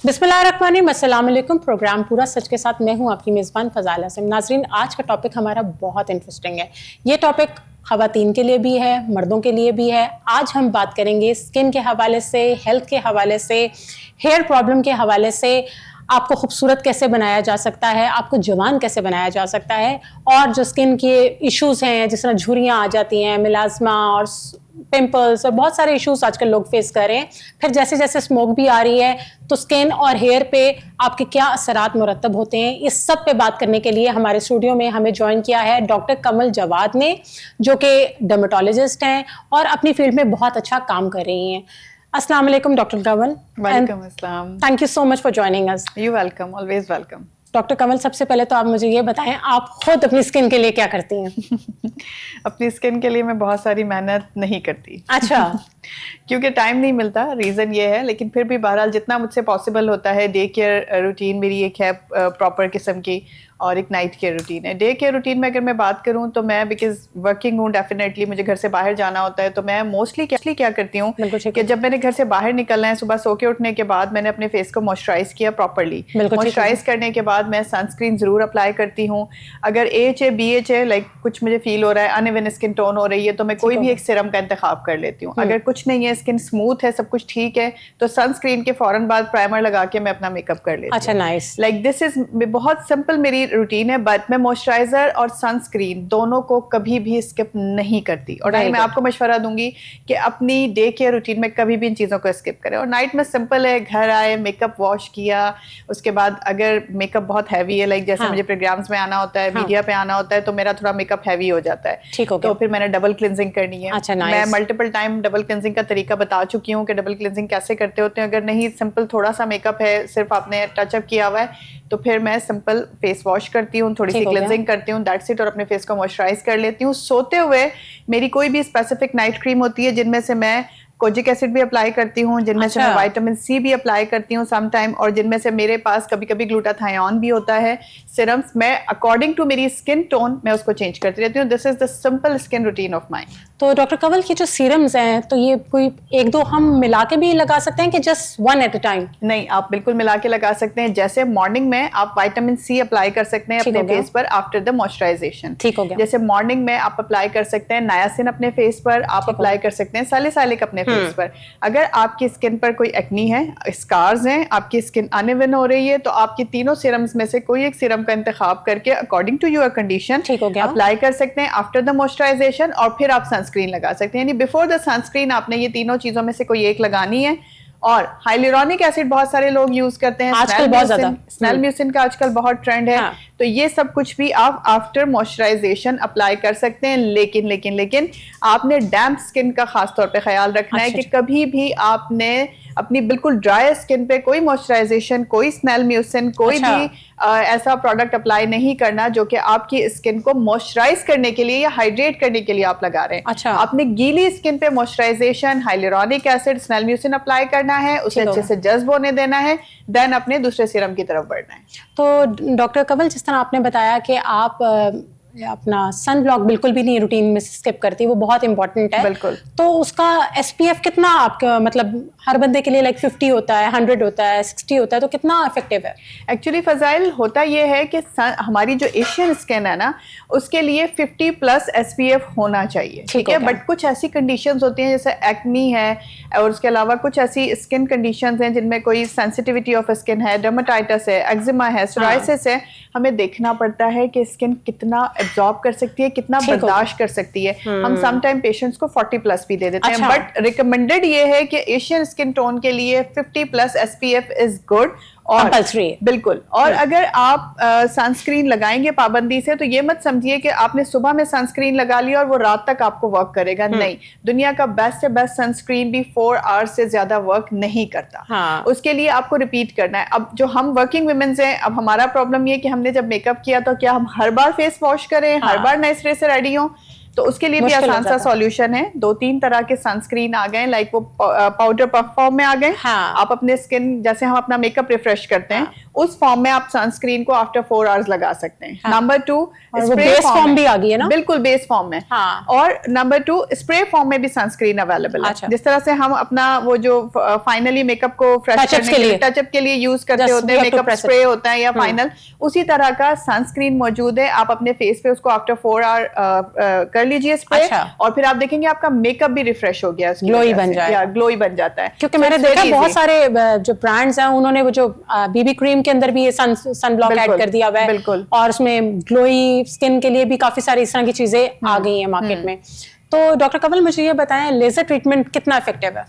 बिस्मिल्लाहिर्रहमानिर्रहीम, अस्सलाम वालेकुम। प्रोग्राम पूरा सच के साथ मैं हूं आपकी मेज़बान फ़ज़ाइल हसन। नाज़रीन, आज का टॉपिक हमारा बहुत इंटरेस्टिंग है। ये टॉपिक ख़वातीन के लिए भी है, मर्दों के लिए भी है। आज हम बात करेंगे स्किन के हवाले से, हेल्थ के हवाले से, हेयर प्रॉब्लम के हवाले से, आपको खूबसूरत कैसे बनाया जा सकता है, आपको जवान कैसे बनाया जा सकता है, और जो स्किन के इश्यूज़ हैं जिस तरह झुर्रियाँ आ जाती हैं, मिलाज़मा और पिंपल्स और बहुत सारे इश्यूज आजकल लोग फेस कर रहे हैं। फिर जैसे जैसे स्मोक भी आ रही है तो स्किन और हेयर पे आपके क्या असरात मुरतब होते हैं, इस सब पे बात करने के लिए हमारे स्टूडियो में हमें ज्वाइन किया है डॉक्टर कमल जवाद ने, जो कि डर्मेटोलॉजिस्ट हैं और अपनी फील्ड में बहुत अच्छा काम कर रही हैं। अस्सलाम वालेकुम डॉक्टर कमल। वेलकम अस्सलाम। Thank you so much for joining us. You welcome, always welcome. Doctor Kamal, सबसे पहले तो आप मुझे ये बताएं, आप खुद अपनी स्किन के लिए क्या करती हैं? अपनी स्किन के लिए मैं बहुत सारी मेहनत नहीं करती। अच्छा। क्योंकि टाइम नहीं मिलता, रीज़न ये है। लेकिन फिर भी बहरहाल जितना मुझसे पॉसिबल होता है, डे केयर रूटीन मेरी एक है प्रॉपर किस्म की, और एक नाइट केयर रूटीन है। डे केयर रूटीन में अगर मैं बात करूं तो मैं बिकॉज वर्किंग हूं, डेफिनेटली मुझे घर से बाहर जाना होता है, तो मैं मोस्टली क्या करती हूँ कि जब मैंने घर से बाहर निकलना है, सुबह सो के उठने के बाद मैंने अपने फेस को मॉइस्चराइज किया प्रॉपरली। मॉइस्चराइज करने के बाद मैं सनस्क्रीन ज़रूर अप्लाई करती हूँ। अगर एच है, BH है, लाइक कुछ मुझे फील हो रहा है, अनइवन स्किन टोन हो रही है, तो मैं कोई भी एक सिरम का इंतखाब कर लेती हूँ। अगर कुछ नहीं है, स्किन स्मूथ है, सब कुछ ठीक है, तो सनस्क्रीन के फौरन बाद प्राइमर लगा के मैं अपना मेकअप कर लेती हूँ। अच्छा, नाइस। लाइक दिस इज बहुत सिंपल मेरी रूटीन है, बट मैं मॉइस्चराइजर और सनस्क्रीन दोनों को कभी भी स्किप नहीं करती। और मैं आपको मशवरा दूंगी कि अपनी डे केयर रूटीन में कभी भी इन चीज़ों को स्किप करें। और नाइट में सिंपल है, घर आए, मेकअप वॉश किया, उसके बाद अगर मेकअप बहुत हैवी है, लाइक जैसे मुझे प्रोग्राम्स में आना होता है, मीडिया पे आना होता है, तो मेरा थोड़ा मेकअप हैवी हो जाता है, तो फिर मैंने डबल क्लिनजिंग करनी है। अच्छा, मैं मल्टीपल टाइम डबल क्लिनजिंग का तरीका बता चुकी हूँ कि डबल क्लिनजिंग कैसे करते होते हैं। अगर नहीं, सिंपल थोड़ा सा मेकअप है, सिर्फ आपने टचअप किया हुआ है, तो फिर मैं सिंपल फेस वॉश करती हूँ, थोड़ी सी क्लिनजिंग करती हूँ, दैट्स इट, और अपने फेस को मॉइस्चराइज कर लेती हूँ। सोते हुए मेरी कोई भी स्पेसिफिक नाइट क्रीम होती है, जिनमें से मैं कोजिक एसिड भी अप्लाई करती हूँ, जिनमें से मैं विटामिन C भी अप्लाई करती हूँ सम टाइम, और जिनमें से मेरे पास कभी कभी ग्लूटाथायोन भी होता है। सिरम्स मैं अकॉर्डिंग टू मेरी स्किन टोन मैं उसको चेंज करती रहती हूँ। This is the simple skin routine of mind. तो डॉक्टर कंवल की जो सीरम्स हैं, तो ये कोई एक दो हम मिला के भी लगा सकते हैं कि just one at a time? नहीं, आप बिल्कुल मिला के लगा सकते हैं। जैसे मॉर्निंग में आप विटामिन C अप्लाई कर सकते हैं अपने फेस पर आफ्टर द मॉइस्चराइजेशन। ठीक हो गया। जैसे मॉर्निंग में आप अप्लाई कर सकते हैं नायासिन अपने फेस पर, आप अप्लाई कर सकते हैं सैलिसाइलिक अपने फेस पर। अगर आपकी स्किन पर कोई एक्नी है, स्कार्स हैं, आपकी स्किन अनइवन हो रही है, तो आपकी तीनों सीरम्स में से कोई एक सीरम का इंतखाब करके according to your condition apply कर सकते हैं आफ्टर द मॉइस्चराइजेशन, और फिर आप सनस्क्रीन लगा सकते हैं। यानी बिफोर द सनस्क्रीन आपने ये तीनों चीजों में से कोई एक लगानी है। और हाइलुरोनिक एसिड बहुत सारे लोग यूज करते हैं आजकल, बहुत ज्यादा स्नेलम्यूसिन का आजकल बहुत ट्रेंड है। तो ये सब कुछ भी आप आफ्टर मॉइस्चराइजेशन अप्लाई कर सकते हैं। लेकिन आपने डैम्प स्किन का खास तौर पे ख्याल रखना है कि कभी भी आपने अपनी बिल्कुल ड्राई स्किन पे कोई मॉइस्चराइजेशन, कोई स्नेलम्यूसिन, कोई भी ऐसा प्रोडक्ट अप्लाई नहीं करना जो कि आपकी स्किन को मॉइस्चराइज करने के लिए या हाइड्रेट करने के लिए आप लगा रहे हैं। आपने गीली स्किन पे मॉइस्चराइजेशन, हाइलुरोनिक एसिड, स्नेलम्यूसिन अप्लाई करना है, उसे अच्छे से जज्ब होने देना है, देन अपने दूसरे सीरम की तरफ बढ़ना है। तो डॉक्टर कंवल, जिस तरह आपने बताया कि आप अपना सन ब्लॉक बिल्कुल भी नहीं रूटीन में स्किप करती, वो बहुत इंपॉर्टेंट है। बिल्कुल। तो उसका SPF कितना आपका, मतलब हर बंदे के लिए लाइक 50 होता है, 100 होता है, 60 होता है, तो कितना इफेक्टिव है? एक्चुअली फजाइल होता ये है कि हमारी जो एशियन स्किन है ना, उसके लिए 50+ SPF होना चाहिए, ठीक है। बट कुछ ऐसी कंडीशंस होती हैं जैसे एक्नी है, और उसके अलावा कुछ ऐसी स्किन कंडीशंस हैं जिनमें कोई सेंसिटिविटी ऑफ स्किन है, डर्मेटाइटिस है, एक्जिमा है, सोराइसिस है। हमें देखना पड़ता है कि स्किन कितना एब्जॉर्ब कर सकती है, कितना बर्दाश्त कर सकती है। हम सम टाइम पेशेंट्स को 40+ भी दे देते हैं, बट रिकमेंडेड ये है कि एशियन स्किन टोन के लिए 50+ SPF इज गुड और बिल्कुल। और अगर आप सनस्क्रीन लगाएंगे पाबंदी से, तो ये मत समझिए कि आपने सुबह में सनस्क्रीन लगा लिया और वो रात तक आपको वर्क करेगा। नहीं, दुनिया का बेस्ट से बेस्ट सनस्क्रीन भी 4 आवर्स से ज्यादा वर्क नहीं करता। उसके लिए आपको रिपीट करना है। अब जो हम वर्किंग वुमेन्स हैं, अब हमारा प्रॉब्लम ये कि हमने जब मेकअप किया तो क्या हम हर बार फेस वॉश करें, हर बार नए सिरे से रेडी हों? तो उसके लिए भी आसान सा सॉल्यूशन है। 2-3 तरह के सनस्क्रीन आ गए, लाइक वो पाउडर पफ फॉर्म में आ गए। आप अपने स्किन, जैसे हम अपना मेकअप रिफ्रेश करते हैं, उस फॉर्म में आप सनस्क्रीन को आफ्टर 4 आवर्स लगा सकते हैं। नंबर 2, बेस फॉर्म भी आ गई है ना? बिल्कुल बेस फॉर्म में। और नंबर 2, स्प्रे फॉर्म में भी सनस्क्रीन अवेलेबल है। जिस तरह से हम अपना वो जो फाइनली मेकअप को फ्रेश करने के लिए, टचअप के लिए यूज करते होते हैं, मेकअप स्प्रे होता है या फाइनल, उसी तरह का सनस्क्रीन मौजूद है। आप अपने फेस पे उसको आफ्टर 4 आवर कर लीजिए स्प्रे, और फिर आप देखेंगे आपका मेकअप भी रिफ्रेश हो गया, ग्लोई बन जाएगा, ग्लोई बन जाता है। क्योंकि मैंने देखा बहुत सारे जो ब्रांड्स हैं उन्होंने वो जो बीबी क्रीम के अंदर भी सन ब्लॉक ऐड कर दिया हुआ है, और उसमें ग्लोई स्किन के लिए भी काफी सारी इस तरह की चीजें आ गई हैं मार्केट में। तो डॉक्टर कंवल, मुझे ये बताएं, लेजर ट्रीटमेंट कितना इफेक्टिव है?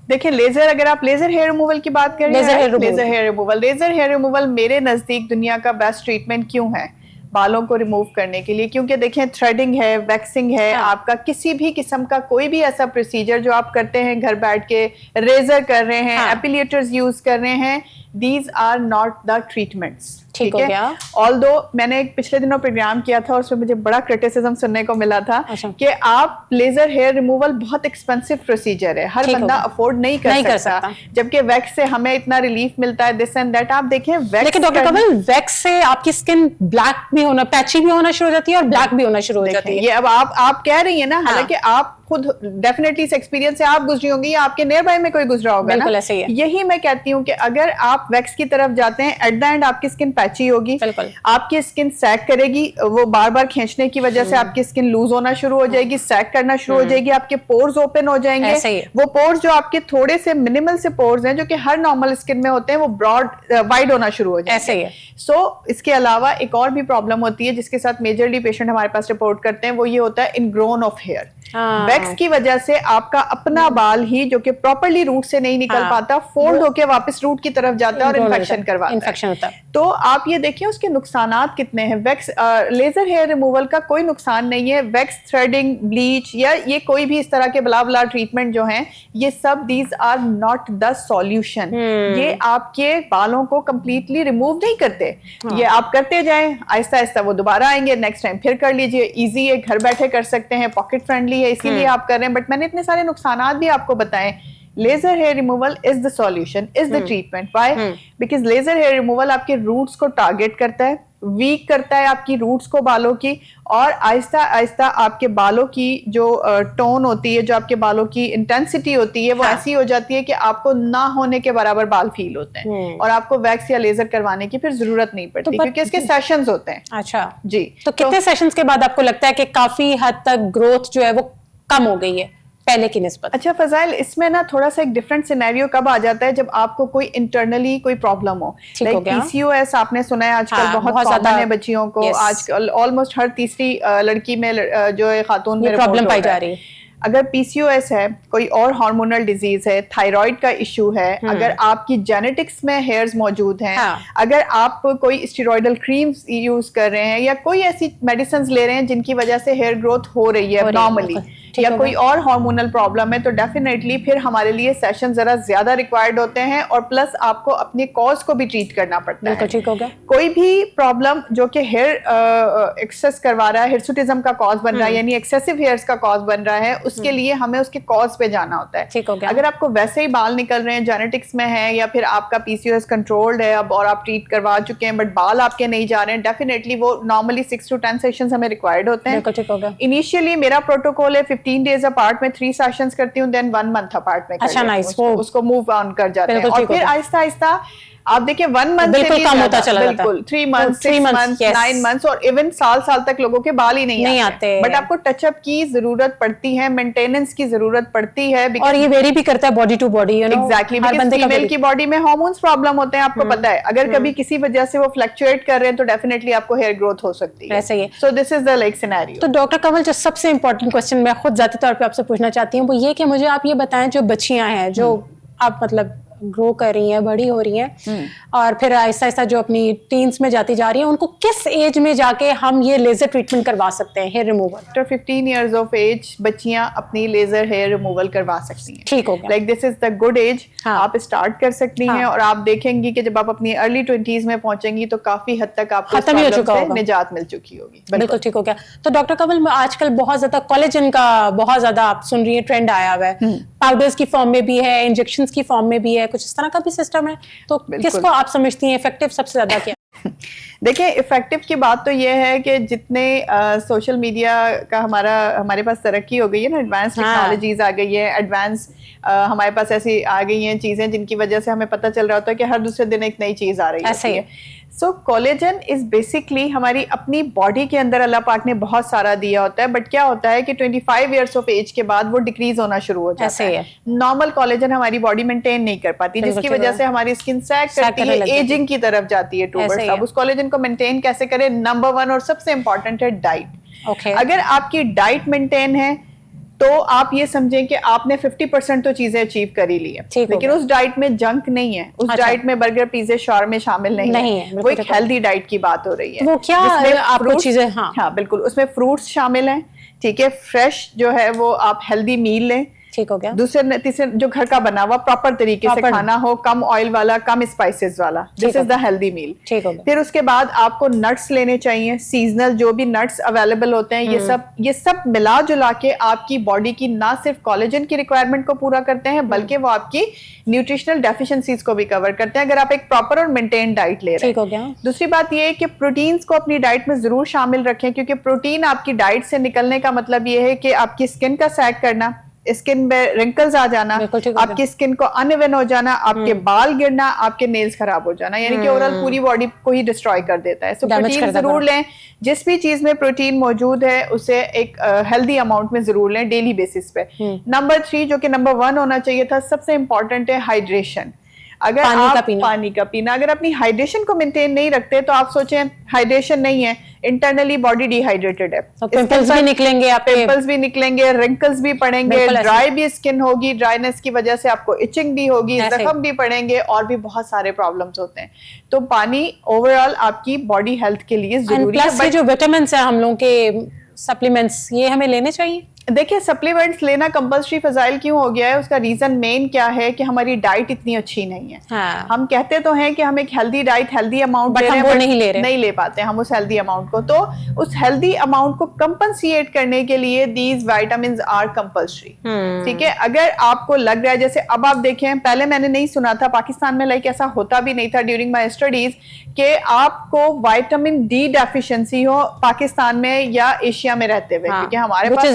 देखिए, लेजर, अगर आप लेजर हेयर रिमूवल की बात करें, लेजर हेयर रिमूवल मेरे नजदीक दुनिया का बेस्ट ट्रीटमेंट क्यों है बालों को रिमूव करने के लिए? क्योंकि देखें, थ्रेडिंग है, वैक्सिंग है, आपका किसी भी किस्म का कोई भी ऐसा प्रोसीजर जो आप करते हैं घर बैठ के, रेजर कर रहे हैं, एपिलेटर्स यूज कर रहे हैं, these are not the treatments. ठीक है, ऑल्दो मैंने एक पिछले दिनों प्रोग्राम किया था, उसमें मुझे बड़ा क्रिटिसिज्म सुनने को मिला था कि आप लेजर हेयर रिमूवल बहुत एक्सपेंसिव प्रोसीजर है, हर बंदा अफोर्ड नहीं कर सकता, जबकि वैक्स से हमें इतना रिलीफ मिलता है, दिस एंड दैट। आप देखें, लेकिन डॉक्टर कंवल, वैक्स से आपकी स्किन ब्लैक भी होना, पैची भी होना शुरू हो जाती है और ब्लैक भी होना शुरू हो जाती है। ये अब आप कह रही है ना, हालांकि आप खुद डेफिनेटली इस एक्सपीरियंस से आप गुजरी होंगी या आपके नियर बाय में कोई गुजरा होगा ना। यही मैं कहती हूँ कि अगर आप वैक्स की तरफ जाते हैं, एट द एंड आपकी स्किन पैची होगी, आपकी स्किन सैग करेगी, वो बार बार खींचने की वजह से आपकी स्किन लूज होना शुरू हो जाएगी, सैग करना शुरू हो जाएगी, आपके पोर्स ओपन हो जाएंगे। वो पोर्स जो आपके थोड़े से मिनिमल से पोर्स हैं जो कि हर नॉर्मल स्किन में होते हैं, वो ब्रॉड वाइड होना शुरू हो जाएंगे। सो इसके अलावा एक और भी प्रॉब्लम होती है जिसके साथ मेजरली पेशेंट हमारे पास रिपोर्ट करते हैं, वो ये होता है इनग्रोन ऑफ हेयर। वैक्स की वजह से आपका अपना बाल ही जो कि प्रॉपर्ली रूट से नहीं निकल पाता, फोल्ड होके वापस रूट की तरफ जाता है और इन्फेक्शन करवाता है। तो आप ये देखिए उसके नुकसानात कितने हैं। वैक्स लेजर हेयर रिमूवल का कोई नुकसान नहीं है। वैक्स, थ्रेडिंग, ब्लीच या ये कोई भी इस तरह के बला बला ट्रीटमेंट जो हैं, ये सब these are not the solution. ये आपके बालों को कंप्लीटली रिमूव नहीं करते। ये आप करते जाएं, आहिस्ता आहिस्ता वो दोबारा आएंगे, नेक्स्ट टाइम फिर कर लीजिए। इजी है, घर बैठे कर सकते हैं, पॉकेट फ्रेंडली है, इसीलिए आप कर रहे हैं। बट मैंने इतने सारे नुकसानात भी आपको बताएं। Laser hair removal is the solution, is the treatment. Why? Because laser hair removal आपके रूट्स को टारगेट करता है, वीक करता है आपकी रूट्स को बालों की, और आहिस्ता आहिस्ता आपके बालों की जो टोन होती है, जो आपके बालों की इंटेंसिटी होती है, वो ऐसी हो जाती है कि आपको ना होने के बराबर बाल फील होते हैं, और आपको वैक्स या लेजर करवाने की फिर जरूरत नहीं पड़ती, क्योंकि इसके सेशंस होते हैं। अच्छा जी, तो कितने सेशंस के बाद आपको लगता है कि काफी हद तक ग्रोथ जो है वो कम हो गई है पहले की निस्बत? अच्छा फजाइल, इसमें ना थोड़ा सा एक डिफरेंट सिनेरियो कब आ जाता है, जब आपको कोई इंटरनली कोई प्रॉब्लम हो, लाइक पीसीओएस आपने सुना है आजकल बहुत कॉमन है बच्चियों को। आजकल ऑलमोस्ट हर तीसरी लड़की में जो है खातून में प्रॉब्लम पाई जा रही है। अगर पीसीओएस है, कोई और हार्मोनल डिजीज है, थायराइड का इशू है, अगर आपकी जेनेटिक्स में हेयर्स मौजूद हैं, अगर आप कोई स्टेरॉइडल क्रीम्स यूज कर रहे हैं या कोई ऐसी मेडिसिन ले रहे हैं जिनकी वजह से हेयर ग्रोथ हो रही है नॉर्मली, या कोई और हार्मोनल प्रॉब्लम है, तो डेफिनेटली फिर हमारे लिए सेशन जरा ज्यादा रिक्वायर्ड होते हैं, और प्लस आपको अपने कॉज को भी ट्रीट करना पड़ता है। ठीक हो गया। कोई भी प्रॉब्लम जो कि हेयर एक्सेस करवा रहा है, हिर्सुटिज्म का कॉज बन रहा है, यानी एक्सेसिव हेयर्स का कॉज बन रहा है, उसके लिए हमें उसके कॉज पे जाना होता है। ठीक हो गया। अगर आपको वैसे ही बाल निकल रहे हैं, जेनेटिक्स में है, या फिर आपका पीसीओएस कंट्रोल्ड है अब और आप ट्रीट करवा चुके हैं बट बाल आपके नहीं जा रहे हैं, डेफिनेटली वो नॉर्मली 6 to 10 सेशंस हमें रिक्वायर्ड होते हैं। इनिशियली मेरा प्रोटोकॉल है 15 डेज अपार्ट में 3 सेशंस करती हूँ, देन 1 मंथ अपार्ट में। अच्छा, नाइस। उसको मूव ऑन कर जाते हैं, और फिर आहिस्ता आहिस्ता आप देखिए 1 मंथ से भी कम होता चला जाता है, बिल्कुल 3 मंथ, 6 मंथ, 9 मंथ्स, और इवन साल तक लोगों के बाल ही नहीं आते। बट आपको टचअप की जरूरत पड़ती है, मेंटेनेंस की जरूरत पड़ती है, और ये वेरी भी करता है body to body, you know. Exactly, female की बॉडी में हार्मोन्स प्रॉब्लम होते हैं, आपको पता है। अगर कभी किसी वजह से वो फ्लक्चुएट कर रहे हैं तो डेफिनेटली आपको हेयर ग्रोथ हो सकती है। ऐसे ही। So this is the like scenario. तो डॉक्टर कंवल, जो सबसे इंपॉर्टेंट क्वेश्चन मैं खुद जाती तौर पे आपसे पूछना चाहती हूँ वो ये कि मुझे आप ये बताएं, जो बच्चियां हैं, जो आप मतलब ग्रो कर रही हैं, बड़ी हो रही हैं और फिर आहिस्ता आहिस्ता जो अपनी टीन्स में जाती जा रही हैं, उनको किस एज में जाके हम ये लेजर ट्रीटमेंट करवा सकते हैं, hair removal? After 15 years of age बच्चियां अपनी लेजर हेयर रिमूवल करवा सकती हैं। ठीक हो गया। Like this is the good age. आप स्टार्ट कर सकती हैं और आप देखेंगी कि जब आप अपनी अर्ली 20s में पहुंचेंगी तो काफी हद तक आपको खत्म ही हो चुका होगा, निजात मिल चुकी होगी। बिल्कुल ठीक हो गया। तो डॉक्टर कंवल, आजकल बहुत ज्यादा कोलेजन का बहुत ज्यादा आप सुन रही है ट्रेंड आया हुआ है, पाउडर्स की फॉर्म में भी है, इंजेक्शंस की फॉर्म में भी है, कुछ इस तरह का भी सिस्टम है, तो किसको आप समझती हैं इफेक्टिव सबसे ज्यादा क्या? देखिए, इफेक्टिव की बात तो ये है कि जितने सोशल मीडिया का हमारे पास तरक्की हो गई है ना, एडवांस टेक्नोलॉजीज आ गई है, एडवांस हमारे पास ऐसी आ गई हैं चीजें जिनकी वजह से हमें पता चल रहा होता है कि हर दूसरे दिन एक नई चीज आ रही है। सो कोलेजन इज बेसिकली हमारी अपनी बॉडी के अंदर अल्लाह पाक ने बहुत सारा दिया होता है, बट क्या होता है कि 25 इयर्स ऑफ एज के बाद वो डिक्रीज होना शुरू हो जाता है। नॉर्मल कोलेजन हमारी बॉडी मेंटेन नहीं कर पाती, जिसकी वजह से हमारी स्किन सैग करती है, एजिंग की तरफ जाती है टूवर्ड्स। अब उस कोलेजन को मेंटेन कैसे करें? नंबर 1 और सबसे इंपॉर्टेंट है डाइट। अगर आपकी डाइट मेंटेन है तो आप ये समझें कि आपने 50% तो चीजें अचीव कर ही ली है, लेकिन उस डाइट में जंक नहीं है, उस डाइट में बर्गर पिज्जे शॉर्मे शामिल नहीं है। वो एक हेल्दी डाइट की बात हो रही है। वो क्या आपको चीजें? हाँ बिल्कुल, उसमें फ्रूट्स शामिल हैं, ठीक है, फ्रेश जो है वो आप हेल्दी मील लें, ठीक हो गया। दूसरे तीसरे जो घर का बना हुआ प्रॉपर तरीके से खाना हो, कम ऑयल वाला, कम स्पाइसेस वाला, this is the healthy meal. ठीक हो गया। फिर उसके बाद आपको नट्स लेने चाहिए, सीजनल जो भी नट्स अवेलेबल होते हैं, ये सब मिला जुला के आपकी बॉडी की ना सिर्फ कोलेजन की रिक्वायरमेंट को पूरा करते हैं, बल्कि वो आपकी न्यूट्रिशनल डेफिशिएंसीज को भी कवर करते हैं, अगर आप एक प्रॉपर और मेंटेन डाइट ले रहे हैं। ठीक हो गया। दूसरी बात ये है कि प्रोटीन्स को अपनी डाइट में जरूर शामिल रखें, क्योंकि प्रोटीन आपकी डाइट से निकलने का मतलब ये है कि आपकी स्किन का सैग करना, स्किन में रिंकल्स आ जाना, आपकी स्किन को अनइवन हो जाना, आपके बाल गिरना, आपके नेल्स खराब हो जाना, यानी कि ओवरऑल पूरी बॉडी को ही डिस्ट्रॉय कर देता है। सो प्रोटीन जरूर लें, जिस भी चीज में प्रोटीन मौजूद है उसे एक हेल्दी अमाउंट में जरूर लें डेली बेसिस पे। नंबर 3 जो कि नंबर 1 होना चाहिए था, सबसे इंपॉर्टेंट है हाइड्रेशन। अगर पानी का पीना, अगर अपनी हाइड्रेशन को मेंटेन नहीं रखते तो आप सोचें हाइड्रेशन नहीं है, इंटरनली बॉडी डिहाइड्रेटेड है, पिंपल्स भी निकलेंगे, पिंपल्स भी निकलेंगे, रिंकल्स भी पड़ेंगे, ड्राई भी स्किन होगी, ड्राइनेस की वजह से आपको इचिंग भी होगी, जख्म भी पड़ेंगे और भी बहुत सारे प्रॉब्लम्स होते हैं। तो पानी ओवरऑल आपकी बॉडी हेल्थ के लिए जरूरी है। प्लस जो विटामिन है हम लोगों के सप्लीमेंट्स, ये हमें लेने चाहिए। देखिए, सप्लीमेंट्स लेना कंपल्सरी फजाइल क्यों हो गया है? उसका रीजन मेन क्या है कि हमारी डाइट इतनी अच्छी नहीं है। हम कहते तो हैं कि हम एक हेल्दी डाइट, हेल्दी अमाउंट ले रहे हैं, नहीं ले पाते हम उस हेल्दी अमाउंट को। तो उस हेल्दी अमाउंट को कंपनसेट करने के लिए दीज विटामिन्स आर कंपल्सरी। ठीक है, अगर आपको लग रहा है, जैसे अब आप देखें, पहले मैंने नहीं सुना था पाकिस्तान में, लाइक ऐसा होता भी नहीं था ड्यूरिंग माई स्टडीज कि आपको विटामिन डी डेफिशिएंसी हो पाकिस्तान में या एशिया में रहते हुए, क्योंकि हमारे पास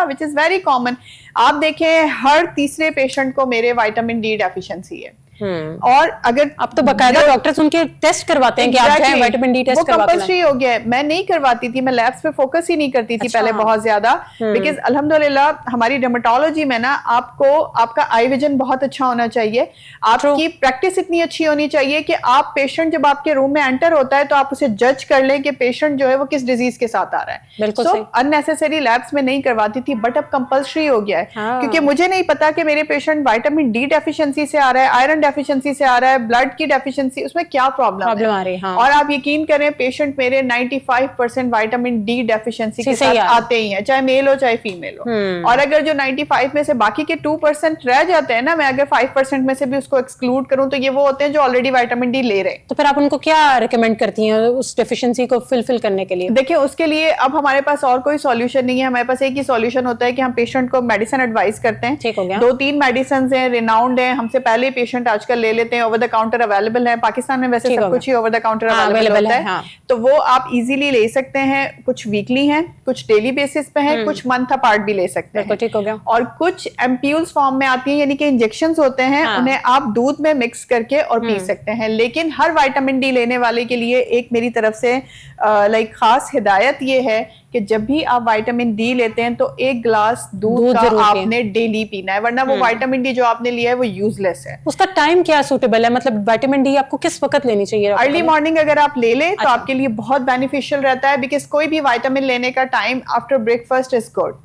which is very common। आप देखें, हर तीसरे पेशेंट को मेरे विटामिन डी डेफिशिएंसी है। और अगर अब तो बकायदा डॉक्टर्स उनके टेस्ट करवाते हैं कि आप जाएं विटामिन डी टेस्ट करवा के। कंपल्सरी हो गया है। मैं नहीं करवाती थी, मैं लैब्स पे फोकस ही नहीं करती थी पहले बहुत ज्यादा, बिकॉज अल्हम्दुलिल्लाह हमारी डर्मेटोलॉजी में ना आपको आपका आई विजन बहुत अच्छा होना चाहिए, आपकी प्रैक्टिस इतनी अच्छी होनी चाहिए कि आप पेशेंट जब आपके रूम में एंटर होता है तो आप उसे जज कर लें कि पेशेंट जो है वो किस डिजीज के साथ आ रहा है। सो अननेसेसरी लैब्स में नहीं करवाती थी, बट अब कंपल्सरी हो गया है, क्योंकि मुझे नहीं पता कि मेरे पेशेंट विटामिन डी डेफिशिएंसी से आ रहा है, आयरन डेफिशिएंसी से आ रहा है, ब्लड की डेफिशिएंसी, उसमें क्या प्रॉब्लम आ रही है। और आप यकीन करें, पेशेंट मेरे 95% विटामिन डी डेफिशिएंसी के साथ आते ही हैं, चाहे मेल हो चाहे फीमेल हो। और अगर जो 95 में से बाकी के 2% रह जाते हैं ना, मैं अगर 5% में से भी उसको एक्सक्लूड करूं तो ये वो होते हैं जो ऑलरेडी विटामिन डी ले रहे हैं। तो फिर आप उनको क्या रिकमेंड करती हैं उस डेफिशिएंसी को फुलफिल करने के लिए? देखिए, उसके लिए अब हमारे पास और कोई सॉल्यूशन नहीं है, हमारे पास एक ही सॉल्यूशन होता है कि हम पेशेंट को मेडिसिन एडवाइस करते हैं। ठीक हो गया। 2-3 मेडिसिन हैं, रिनाउंड हैं, हमसे पहले पेशेंट आजकल ले लेते हैं, ओवर द काउंटर अवेलेबल है। पाकिस्तान में वैसे सब कुछ ही ओवर द काउंटर अवेलेबल होता है, तो वो आप इजीली ले सकते हैं। कुछ वीकली हैं, कुछ डेली बेसिस पे हैं, कुछ मंथ अपार्ट भी ले सकते हैं। ठीक हो गया। और कुछ एम्प्यूल्स फॉर्म में आती हैं, यानी कि इंजेक्शंस होते हैं, उन्हें आप दूध में मिक्स करके और पी सकते हैं। लेकिन हर विटामिन डी लेने वाले के लिए एक मेरी तरफ से लाइक खास हिदायत ये है कि कि जब भी आप विटामिन डी लेते हैं तो 1 ग्लास दूध का आपने डेली पीना है, वरना वो विटामिन डी जो आपने लिया है वो यूजलेस है। उसका टाइम क्या सूटेबल है, मतलब विटामिन डी आपको किस वक्त लेनी चाहिए? अर्ली मॉर्निंग अगर आप ले लें तो आपके लिए बहुत बेनिफिशियल रहता है, बिकॉज कोई भी विटामिन लेने का time after breakfast is good.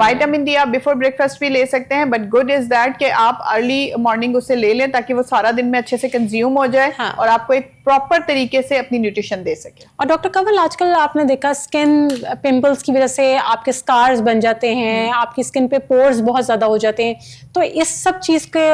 Vitamin D आप बिफोर ब्रेकफास्ट भी ले सकते हैं, बट गुड इज दैट कि आप अर्ली मॉर्निंग उसे ले लें ताकि वो सारा दिन में अच्छे से कंज्यूम हो जाए और आपको एक प्रॉपर तरीके से अपनी न्यूट्रिशन दे सके। और डॉक्टर कंवल, आजकल आपने देखा स्किन पिंपल्स की वजह से आपके स्कार्स बन जाते हैं, आपकी स्किन पे पोर्स बहुत ज्यादा हो जाते हैं, तो इस सब चीज के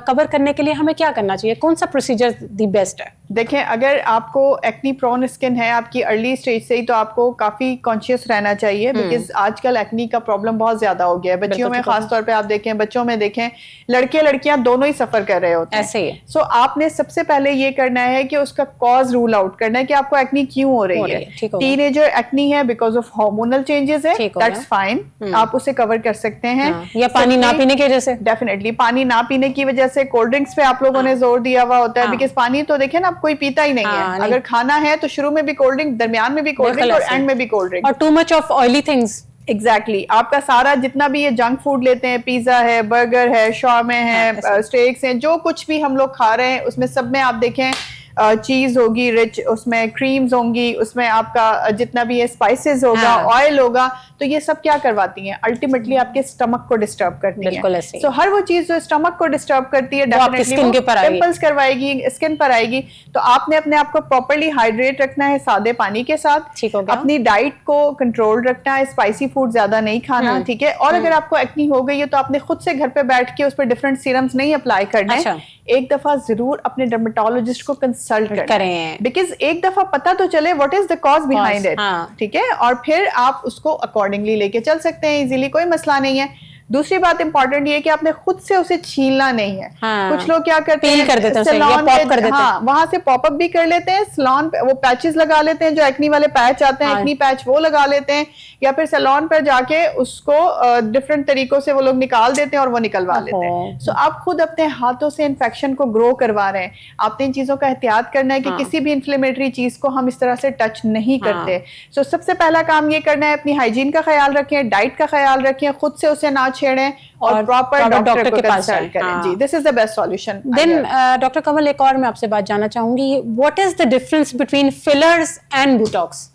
कवर करने के लिए हमें क्या करना चाहिए? कौन सा प्रोसीजर दी बेस्ट है? देखें, अगर आपको एक्नी प्रोन स्किन है आपकी अर्ली स्टेज से ही, तो आपको काफी कॉन्शियस रहना चाहिए, बिकॉज आजकल एक्नी का प्रॉब्लम बहुत ज्यादा हो गया है बच्चियों में, खासतौर पे आप देखें, बच्चों में देखें, लड़के लड़कियां दोनों ही सफर कर रहे होते हैं। ऐसे ही। सो आपने सबसे पहले ये करना है कि उसका कॉज रूल आउट करना है कि आपको एक्नी क्यों हो रही है। टीनेजर एक्नी है बिकॉज ऑफ हार्मोनल चेंजेस है, दैट्स फाइन, आप उसे कवर कर सकते हैं। या पानी ना पीने की वजह से? डेफिनेटली पानी ना पीने की वजह से। कोल्ड ड्रिंक्स पे आप लोगों ने जोर दिया हुआ होता है, बिकॉज पानी तो देखें ना आप कोई पीता ही नहीं है। अगर खाना है तो शुरू में भी कोल्ड ड्रिंक, दरमियान में भी कोल्ड ड्रिंक और एंड में भी कोल्ड ड्रिंक। और too much of oily things. Exactly आपका सारा जितना भी ये जंक फूड लेते हैं, पिज्जा है, बर्गर है, शॉर्मे है, स्टेक्स हैं, जो कुछ भी हम लोग खा रहे हैं उसमें सब में आप देखें चीज होगी रिच, उसमें क्रीम्स होंगी, उसमें आपका जितना भी ये स्पाइसेस होगा, ऑयल होगा, तो ये सब क्या करवाती हैं? अल्टीमेटली आपके स्टमक को डिस्टर्ब करती है। सो हर वो चीज जो स्टमक को डिस्टर्ब करती है डेफिनेटली पिंपल्स करवाएगी, स्किन पर आएगी। तो आपने अपने आप को प्रॉपर्ली हाइड्रेट रखना है सादे पानी के साथ, अपनी डाइट को कंट्रोल रखना है, स्पाइसी फूड ज्यादा नहीं खाना, ठीक है। और अगर आपको एक्नी हो गई है तो आपने खुद से घर पे बैठ के उस पर डिफरेंट सीरम्स नहीं अप्लाई करना है। एक दफा जरूर अपने डर्मेटोलॉजिस्ट को कंसल्ट करें, बिकॉज एक दफा पता तो चले what is the cause behind it, ठीक है, और फिर आप उसको अकॉर्डिंगली लेके चल सकते हैं इजीली, कोई मसला नहीं है। दूसरी बात इंपॉर्टेंट ये कि आपने खुद से उसे छीलना नहीं है। कुछ लोग क्या करते हैं, सैलून पे वहां से पॉपअप भी कर लेते हैं, सैलून पे वो पैचेस लगा लेते हैं, जो एक्नी वाले पैच आते हैं, एक्नी पैच, वो लगा लेते हैं, या फिर सैलून पर जाके उसको डिफरेंट तरीकों से वो लोग निकाल देते हैं और वो निकलवा लेते हैं। सो आप खुद अपने हाथों से इन्फेक्शन को ग्रो करवा रहे हैं। आपने इन चीजों का एहतियात करना है कि किसी भी इन्फ्लेमेटरी चीज को हम इस तरह से टच नहीं करते। सो सबसे पहला काम ये करना है, अपनी हाइजीन का ख्याल रखें, डाइट का ख्याल रखें, खुद से उसे ना छेड़ें और प्रॉपर डॉक्टर को कंसल्ट करें। जी, this is the best solution. Then doctor Kanwal, एक और मैं आपसे बात जानना चाहूंगी, what is the difference between fillers and botox?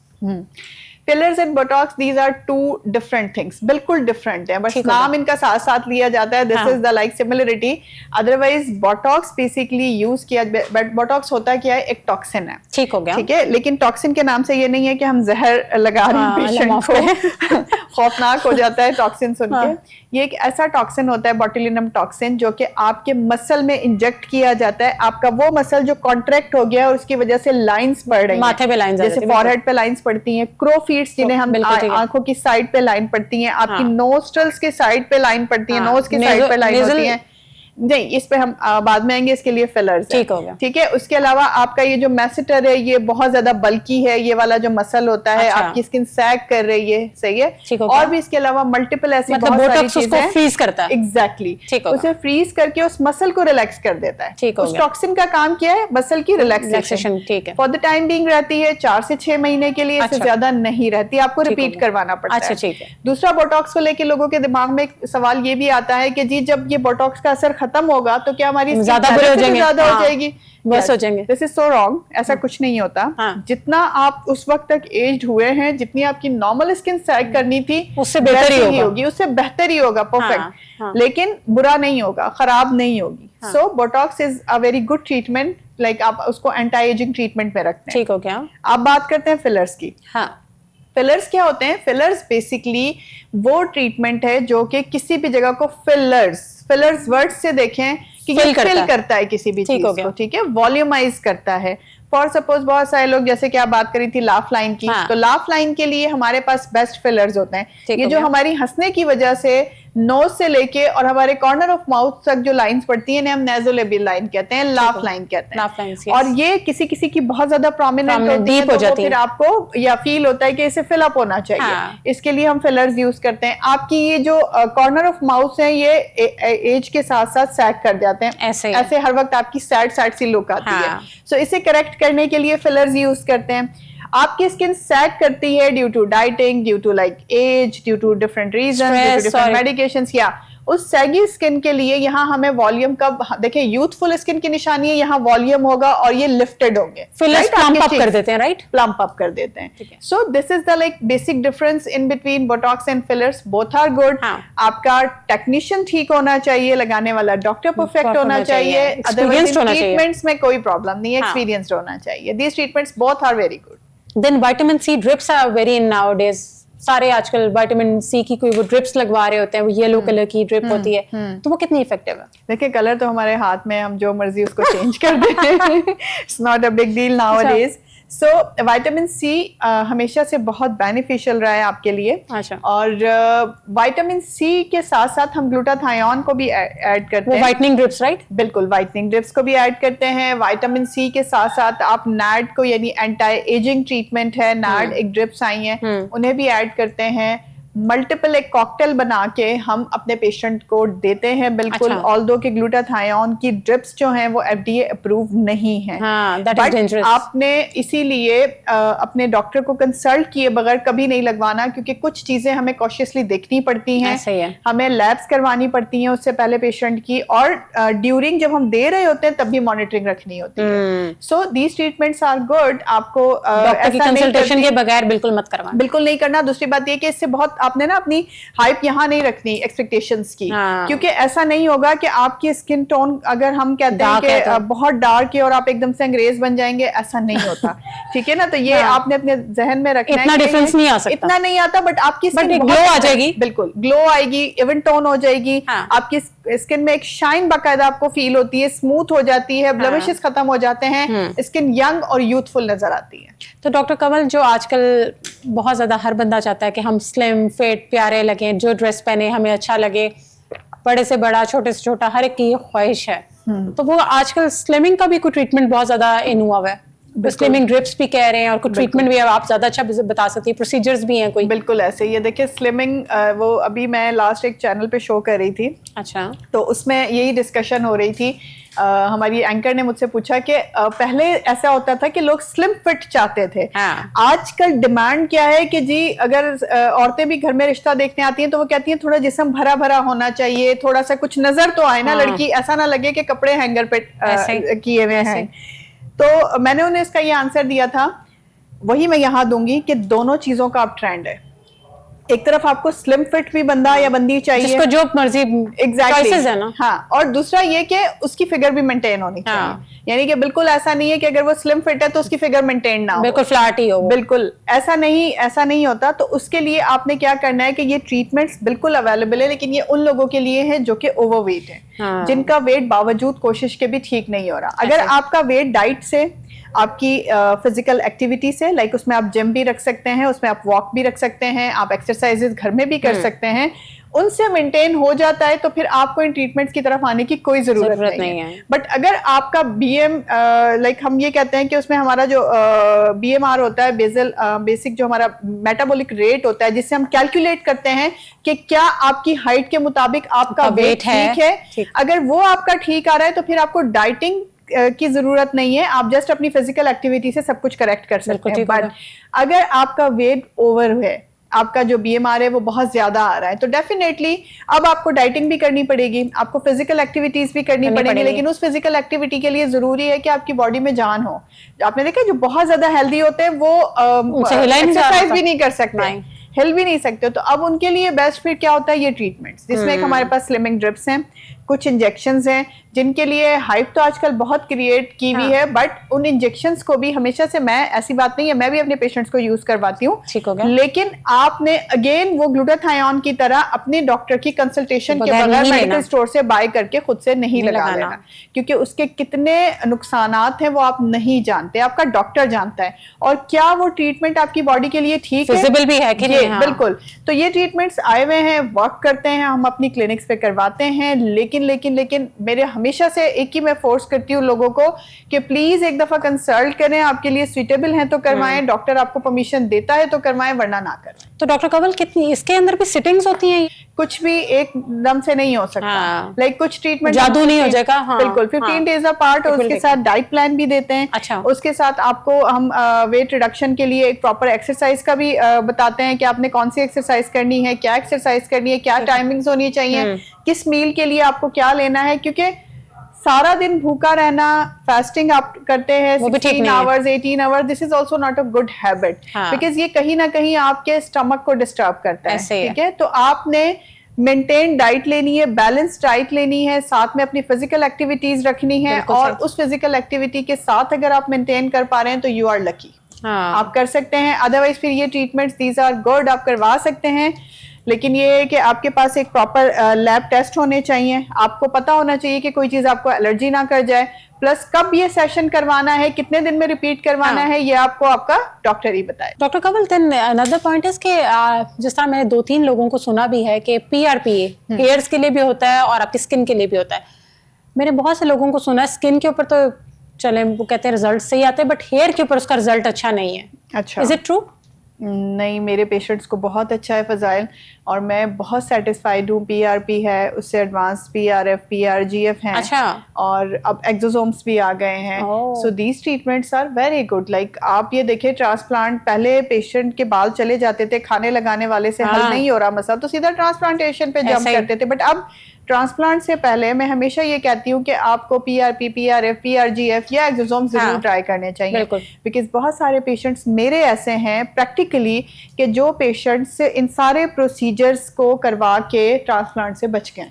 Fillers and botox, these are two different things, बिल्कुल डिफरेंट है, बस नाम इनका साथ साथ लिया जाता है। This is the like similarity, otherwise botox basically use किया, बट बोटॉक्स होता क्या है, एक टॉक्सिन है, ठीक हो गया, ठीक है, लेकिन टॉक्सिन के नाम से ये नहीं है कि हम जहर लगा रहे हैं पेशेंट को। खौफनाक हो जाता है टॉक्सिन सुन के। ये एक ऐसा टॉक्सिन होता है, बोtulinum टॉक्सिन, जो कि आपके मसल में इंजेक्ट किया जाता है। आपका वो मसल जो कॉन्ट्रैक्ट हो गया है और उसकी वजह से लाइंस पड़ रही हैं, माथे पे लाइंस, जैसे फॉरहेड पे लाइंस पड़ती हैं, क्रोफीट्स जिन्हें हम आंखों की साइड पे लाइन पड़ती हैं, आपकी नोस्ट्रल्स के साइड पे लाइन पड़ती है, नोज की साइड पे लाइन होती है। नहीं, इस पे हम बाद में आएंगे, इसके लिए फिलर्स ठीक हो गया, ठीक है। उसके अलावा आपका ये जो मैसेटर है, ये बहुत ज्यादा बल्की है, ये वाला जो मसल होता है, आपकी स्किन सैग कर रही है, सही है। और भी इसके अलावा मल्टीपल ऐसी बहुत सारी चीजें हैं, फ्रीज करता है, एग्जैक्टली, उसे फ्रीज करके उस मसल को रिलैक्स कर देता है। उस टॉक्सिन का काम क्या है, मसल की रिलैक्सेशन, ठीक है, फॉर द टाइम बीइंग रहती है 4 से 6 महीने के लिए, इससे ज्यादा नहीं रहती, आपको रिपीट करवाना पड़ता है। ठीक है। दूसरा, बोटॉक्स को लेके लोगों के दिमाग में सवाल ये भी आता है कि जी जब ये बोटॉक्स का असर खत्म होगा तो क्या हमारी ज्यादा हो जाएगी, बस हो जाएंगे। दिस इज सो रॉन्ग, ऐसा कुछ नहीं होता। जितना आप उस वक्त तक एज्ड हुए हैं, जितनी आपकी नॉर्मल स्किन सैग करनी थी, उससे बेहतर ही होगी, उससे बेहतर ही होगा, परफेक्ट, लेकिन बुरा नहीं होगा, खराब नहीं होगी। So botox is a very good treatment, like आप उसको एंटी एजिंग ट्रीटमेंट में रखते हैं, ठीक हो गया। आप बात करते हैं फिलर्स की। फिलर्स क्या होते हैं? फिलर्स बेसिकली वो ट्रीटमेंट है जो कि किसी भी जगह को फिलर्स वर्ड से देखें कि फिल करता है किसी भी चीज को, ठीक है, वॉल्यूमाइज करता है। फॉर सपोज बहुत सारे लोग, जैसे कि आप बात करी थी लाफ लाइन की, तो लाफ लाइन के लिए हमारे पास बेस्ट फिलर्स होते हैं। ये जो हमारी हंसने की वजह से नोज से लेके और हमारे कॉर्नर ऑफ माउथ तक जो लाइंस पड़ती हैं, हम नेज़ोलेबियल लाइन कहते हैं, लाफ लाइन कहते हैं। और ये किसी किसी की बहुत ज्यादा प्रोमिनेंट होती है, तो फिर आपको या फील होता है कि इसे फिल अप होना चाहिए। इसके लिए हम फिलर्स यूज करते हैं। आपकी ये जो कॉर्नर ऑफ माउथ है, ये एज के साथ साथ सैग कर जाते हैं, ऐसे हर वक्त आपकी सैड सी लुक आती है। सो इसे करेक्ट करने के लिए फिलर्स यूज करते हैं। आपकी स्किन सैग करती है due to dieting, due to like age, due to different reason, due to different medications, या उस सैगी स्किन के लिए यहाँ हमें वॉल्यूम का, देखिए यूथफुल स्किन की निशानी है, यहाँ वॉल्यूम होगा और ये लिफ्टेड होंगे, फिलर्स प्लम्प अप कर देते हैं, राइट? प्लम्प अप कर देते हैं। So this is the like basic difference in between Botox and fillers, both are good. आपका टेक्नीशियन ठीक होना चाहिए, लगाने वाला डॉक्टर परफेक्ट होना चाहिए, अदरवाइज ट्रीटमेंट्स में कोई प्रॉब्लम नहीं है, एक्सपीरियंस्ड होना चाहिए। These treatments both are very good. Then vitamin C drips are very in nowadays, सारे आजकल विटामिन सी की कोई वो ड्रिप्स लगवा रहे होते हैं, वो येलो कलर की ड्रिप होती है, तो वो कितनी इफेक्टिव है? देखिए कलर तो हमारे हाथ में, हम जो मर्जी उसको चेंज कर देते हैं, it's not a big deal nowadays. So vitamin C हमेशा से बहुत बेनिफिशियल रहा है आपके लिए। अच्छा। और विटामिन सी के साथ साथ हम ग्लूटाथायोन को भी ऐड करते हैं, व्हाइटनिंग ड्रिप्स, राइट? बिल्कुल, व्हाइटनिंग ड्रिप्स को भी ऐड करते हैं। विटामिन सी के साथ साथ आप नैड को, यानी एंटी एजिंग ट्रीटमेंट है, नैड एक ड्रिप्स आई हैं, उन्हें भी ऐड करते हैं। मल्टीपल एक कॉकटेल बना के हम अपने पेशेंट को देते हैं, बिल्कुल। ऑल्दो के ग्लूटाथायोन की ड्रिप्स जो हैं वो FDA अप्रूव नहीं है, बट आपने इसीलिए अपने डॉक्टर को कंसल्ट किए बगैर कभी नहीं लगवाना, क्योंकि कुछ चीजें हमें कॉशियसली देखनी पड़ती हैं, हमें लैब्स करवानी पड़ती हैं उससे पहले पेशेंट की, और ड्यूरिंग जब हम दे रहे होते हैं तब भी मॉनिटरिंग रखनी होती है। So these treatments are good. आपको डॉक्टर की कंसल्टेशन के बगैर बिल्कुल मत करवाना, बिल्कुल नहीं करना। दूसरी बात ये कि इससे बहुत आपने ना अपनी हाइप यहाँ नहीं रखनी एक्सपेक्टेशंस की, क्योंकि ऐसा नहीं होगा कि आपकी स्किन टोन, अगर हम कहते हैं कि बहुत डार्क है और आप एकदम से अंग्रेज बन जाएंगे, ऐसा नहीं होता, ठीक है ना? तो ये आपने अपने जहन में रखना है। इतना डिफरेंस नहीं आ सकता, इतना नहीं आता, बट आपकी स्किन ग्लो आ जाएगी, बिल्कुल ग्लो आएगी, इवन टोन हो जाएगी, आपकी स्किन में एक शाइन बाकायदा आपको फील होती है, स्मूथ हो जाती है, ब्लमिशेस खत्म हो जाते हैं, स्किन यंग और यूथफुल नजर आती है। तो डॉक्टर कंवल, जो आजकल बहुत ज्यादा हर बंदा चाहता है कि हम स्लिम फिट प्यारे लगे, जो ड्रेस पहने हमें अच्छा लगे, बड़े से बड़ा छोटे से छोटा हर एक की ख्वाहिश है, तो वो आजकल स्लिमिंग का भी कोई ट्रीटमेंट बहुत ज्यादा इन हुआ है, स्लिमिंग ड्रिप्स भी कह रहे हैं, और कुछ ट्रीटमेंट भी है, आप ज्यादा अच्छा बता सकती है, प्रोसीजर्स भी हैं कोई? बिल्कुल ऐसे ही है। देखिए स्लिमिंग, वो अभी मैं लास्ट एक चैनल पे शो कर रही थी, अच्छा, तो उसमें यही डिस्कशन हो रही थी। हमारी एंकर ने मुझसे पूछा कि पहले ऐसा होता था कि लोग स्लिम फिट चाहते थे, आजकल डिमांड क्या है कि जी अगर औरतें भी घर में रिश्ता देखने आती हैं तो वो कहती हैं थोड़ा जिस्म भरा भरा होना चाहिए, थोड़ा सा कुछ नजर तो आए ना, लड़की ऐसा ना लगे कि कपड़े हैंगर पे किए हुए हैं। तो मैंने उन्हें इसका ये आंसर दिया था, वही मैं यहाँ दूंगी कि दोनों चीजों का अब ट्रेंड है। एक तरफ आपको स्लिम फिट भी बंदा या बंदी चाहिए, जिसको जो मर्जी चॉइसेस है ना, हाँ, और दूसरा ये कि उसकी फिगर भी मेंटेन होनी चाहिए, यानी कि बिल्कुल ऐसा नहीं है कि अगर वो स्लिम फिट है तो उसकी फिगर मेंटेन ना हो, बिल्कुल फ्लैट ही हो, बिल्कुल ऐसा नहीं होता। तो उसके लिए आपने क्या करना है कि ये ट्रीटमेंट्स बिल्कुल अवेलेबल है, लेकिन ये उन लोगों के लिए है जो कि ओवरवेट है, जिनका वेट बावजूद कोशिश के भी ठीक नहीं हो रहा। अगर आपका वेट डाइट से, आपकी फिजिकल एक्टिविटी से, लाइक उसमें आप जिम भी रख सकते हैं, उसमें आप वॉक भी रख सकते हैं, आप एक्सरसाइजेस घर में भी कर सकते हैं, उनसे मेंटेन हो जाता है, तो फिर आपको इन ट्रीटमेंट्स की तरफ आने की कोई जरूरत नहीं है। बट अगर आपका BM, लाइक हम ये कहते हैं कि उसमें हमारा जो BMR होता है, बेसिक जो हमारा मेटाबॉलिक रेट होता है, जिससे हम कैलकुलेट करते हैं कि क्या आपकी हाइट के मुताबिक आपका वेट ठीक है, अगर वो आपका ठीक आ रहा है तो फिर आपको डाइटिंग की जरूरत नहीं है, आप जस्ट अपनी फिजिकल एक्टिविटी से सब कुछ करेक्ट कर सकते हैं। बट अगर आपका वेट ओवर है, आपका जो BMR है वो बहुत ज्यादा आ रहा है, तो डेफिनेटली अब आपको डाइटिंग भी करनी पड़ेगी, आपको फिजिकल एक्टिविटीज भी करनी पड़ेगी, लेकिन उस फिजिकल एक्टिविटी के लिए जरूरी है कि आपकी बॉडी में जान हो। आपने देखा जो बहुत ज्यादा हेल्दी होते हैं वो एक्सरसाइज भी नहीं कर सकते, हिल भी नहीं सकते, तो अब उनके लिए बेस्ट फिट क्या होता है, ये ट्रीटमेंट्स, जिसमें एक हमारे पास स्लिमिंग ड्रिप्स हैं, कुछ इंजेक्शंस हैं, जिनके लिए हाइप तो आजकल बहुत क्रिएट की हुई है, बट उन इंजेक्शंस को भी हमेशा से, मैं ऐसी बात नहीं है, मैं भी अपने पेशेंट्स को यूज करवाती हूँ, लेकिन आपने अगेन वो ग्लूटाथायोन की तरह अपने डॉक्टर की कंसल्टेशन के बगैर मेडिकल स्टोर से बाय करके खुद से नहीं लगा लेना, क्योंकि उसके कितने नुकसानात हैं वो आप नहीं जानते, आपका डॉक्टर जानता है, और क्या वो ट्रीटमेंट आपकी बॉडी के लिए ठीक है, फिजिबल भी है कि नहीं। बिल्कुल, तो ये ट्रीटमेंट्स आए हुए हैं, वर्क करते हैं, हम अपनी क्लिनिक्स पे करवाते हैं, लेकिन मेरे हमेशा से एक ही मैं फोर्स करती हूँ लोगों को कि प्लीज एक दफा कंसल्ट करें, आपके लिए सुइटेबल है तो करवाएं, डॉक्टर आपको परमिशन देता है तो करवाएं, वरना ना करें। तो डॉक्टर कंवल, कितनी इसके अंदर भी सिटिंग्स होती हैं? कुछ भी एकदम से नहीं हो सकता। लाइक कुछ ट्रीटमेंट जादू नहीं हो जाएगा। बिल्कुल 15 डेज अपार्ट, और उसके साथ डाइट प्लान भी देते हैं। अच्छा। उसके साथ आपको हम वेट रिडक्शन के लिए एक प्रॉपर एक्सरसाइज का भी बताते हैं कि आपने कौन सी एक्सरसाइज करनी है, क्या एक्सरसाइज करनी है, क्या टाइमिंग्स होनी चाहिए, किस मील के लिए आपको क्या लेना है, क्योंकि सारा दिन भूखा रहना, फास्टिंग आप करते हैं 16 hours 18 hours, this is also not a good habit, because ये कहीं ना कहीं आपके स्टमक को डिस्टर्ब करता है। ठीक है, तो आपने मेंटेन डाइट लेनी है, बैलेंस डाइट लेनी है, साथ में अपनी फिजिकल एक्टिविटीज रखनी है, और उस फिजिकल एक्टिविटी के साथ अगर आप मेंटेन कर पा रहे हैं तो यू आर लकी। आप कर सकते हैं, अदरवाइज फिर ये ट्रीटमेंट्स दीज आर गुड, आप करवा सकते हैं, लेकिन ये है कि आपके पास एक प्रॉपर लैब टेस्ट होने चाहिए, आपको पता होना चाहिए कि कोई चीज आपको एलर्जी ना कर जाए, प्लस कब ये सेशन करवाना है, कितने दिन में रिपीट करवाना है, ये आपको आपका डॉक्टर ही बताए। Doctor Kanwal, then another point is कि जिस तरह मैंने 2-3 लोगों को सुना भी है कि PRPA हेयर्स के लिए भी होता है और आपकी स्किन के लिए भी होता है। मैंने बहुत से लोगों को सुना है स्किन के ऊपर तो चले वो कहते हैं रिजल्ट सही आते हैं, बट हेयर के ऊपर उसका रिजल्ट अच्छा नहीं है। अच्छा, इज इट ट्रू? नहीं, मेरे पेशेंट्स को बहुत अच्छा है फजाइल, और मैं बहुत सेटिस्फाइड हूँ। PRP है, उससे एडवांस PRF PRGF हैं। अच्छा। और अब एक्सोसोम्स भी आ गए हैं। So these treatments are very good. Like आप ये देखिए, ट्रांसप्लांट, पहले पेशेंट के बाल चले जाते थे, खाने लगाने वाले से हल नहीं हो रहा मसला, तो सीधा ट्रांसप्लांटेशन पे जंप करते थे, बट अब ट्रांसप्लांट से पहले मैं हमेशा ये कहती हूँ कि आपको PRP PRF PRGF या एक्सोसोम जरूर ट्राई करने चाहिए, बिकॉज बहुत सारे पेशेंट्स मेरे ऐसे हैं प्रैक्टिकली कि जो पेशेंट्स इन सारे प्रोसीजर्स को करवा के ट्रांसप्लांट से बच गए।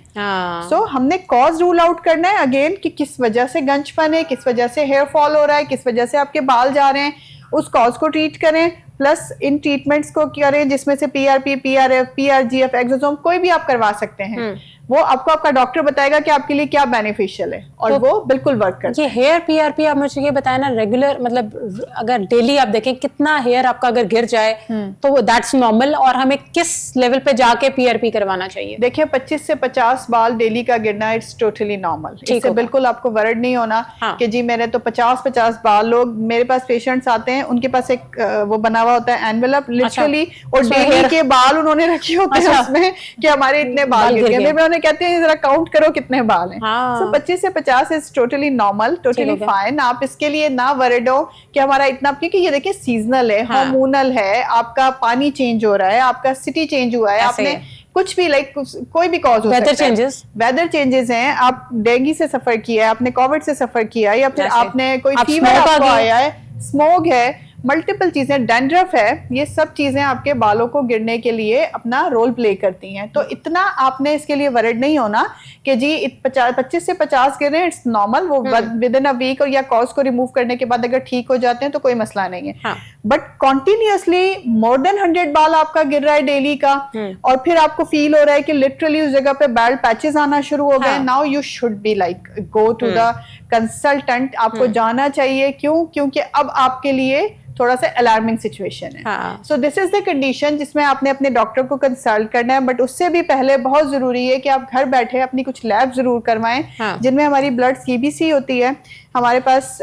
सो हमने कॉज रूल आउट करना है अगेन कि किस वजह से गंजपन है, किस वजह से हेयर फॉल हो रहा है, किस वजह से आपके बाल जा रहे हैं, उस कॉज को ट्रीट करें, प्लस इन ट्रीटमेंट्स को करें जिसमें से PRP PRF PRGF एक्सोसोम कोई भी आप करवा सकते हैं। वो आपको आपका डॉक्टर बताएगा कि आपके लिए क्या बेनिफिशियल है, और तो वो बिल्कुल वर्क करता है। ये हेयर PRP आप मुझे ये बताया ना, रेगुलर मतलब अगर डेली आप देखें कितना हेयर आपका अगर गिर जाए तो दैट्स नॉर्मल, और हमें किस लेवल पे जाके PRP करवाना चाहिए? देखिए 25 से 50 बाल डेली का गिरना इट्स टोटली नॉर्मल। इससे बिल्कुल आपको वरिड नहीं होना कि जी मेरे तो 50 बाल। लोग मेरे पास पेशेंट्स आते हैं, उनके पास एक वो बना हुआ होता है एनवेलप लिटरली, और डेली के बाल उन्होंने रखे होते हैं उसमें कि हमारे इतने बाल गिर गए। कहते हैं जरा काउंट करो कितने बाल हैं। सो 25 से 50 is totally normal, totally fine. आप इसके लिए ना वरिड हो कि हमारा इतना, क्योंकि ये देखिए सीजनल है, हार्मोनल है, आपका पानी चेंज हो रहा है, आपका सिटी चेंज हुआ है, आपने कुछ भी लाइक कोई भी कॉज हो सकता है, वेदर चेंजेस हैं, आप डेंगू से सफर किया है, आपने कोविड से सफर किया है, या फिर आपने कोई फीवर आपको आया है, स्मोक है, मल्टीपल चीजें, डैंड्रफ है, ये सब चीजें आपके बालों को गिरने के लिए अपना रोल प्ले करती हैं। तो इतना आपने इसके लिए वरिड नहीं होना कि जी 25 से 50 गिरे, इट्स नॉर्मल। वो विद इन अ वीक और या कॉज को रिमूव करने के बाद अगर ठीक हो जाते हैं तो कोई मसला नहीं है। बट कॉन्टिन्यूसली मोर देन 100 बाल आपका गिर रहा है डेली का, और फिर आपको फील हो रहा है कि लिटरली उस जगह पे बैल्ड पैचेस आना शुरू हो गए, now you should be like go to the consultant. आपको जाना चाहिए। क्यों? क्योंकि अब आपके लिए थोड़ा सा अलार्मिंग सिचुएशन है। सो दिस इज द कंडीशन जिसमें आपने अपने डॉक्टर को कंसल्ट करना है। बट उससे भी पहले बहुत जरूरी है कि आप घर बैठे अपनी कुछ लैब जरूर करवाएं, जिनमें हमारी ब्लड CBC होती है, हमारे पास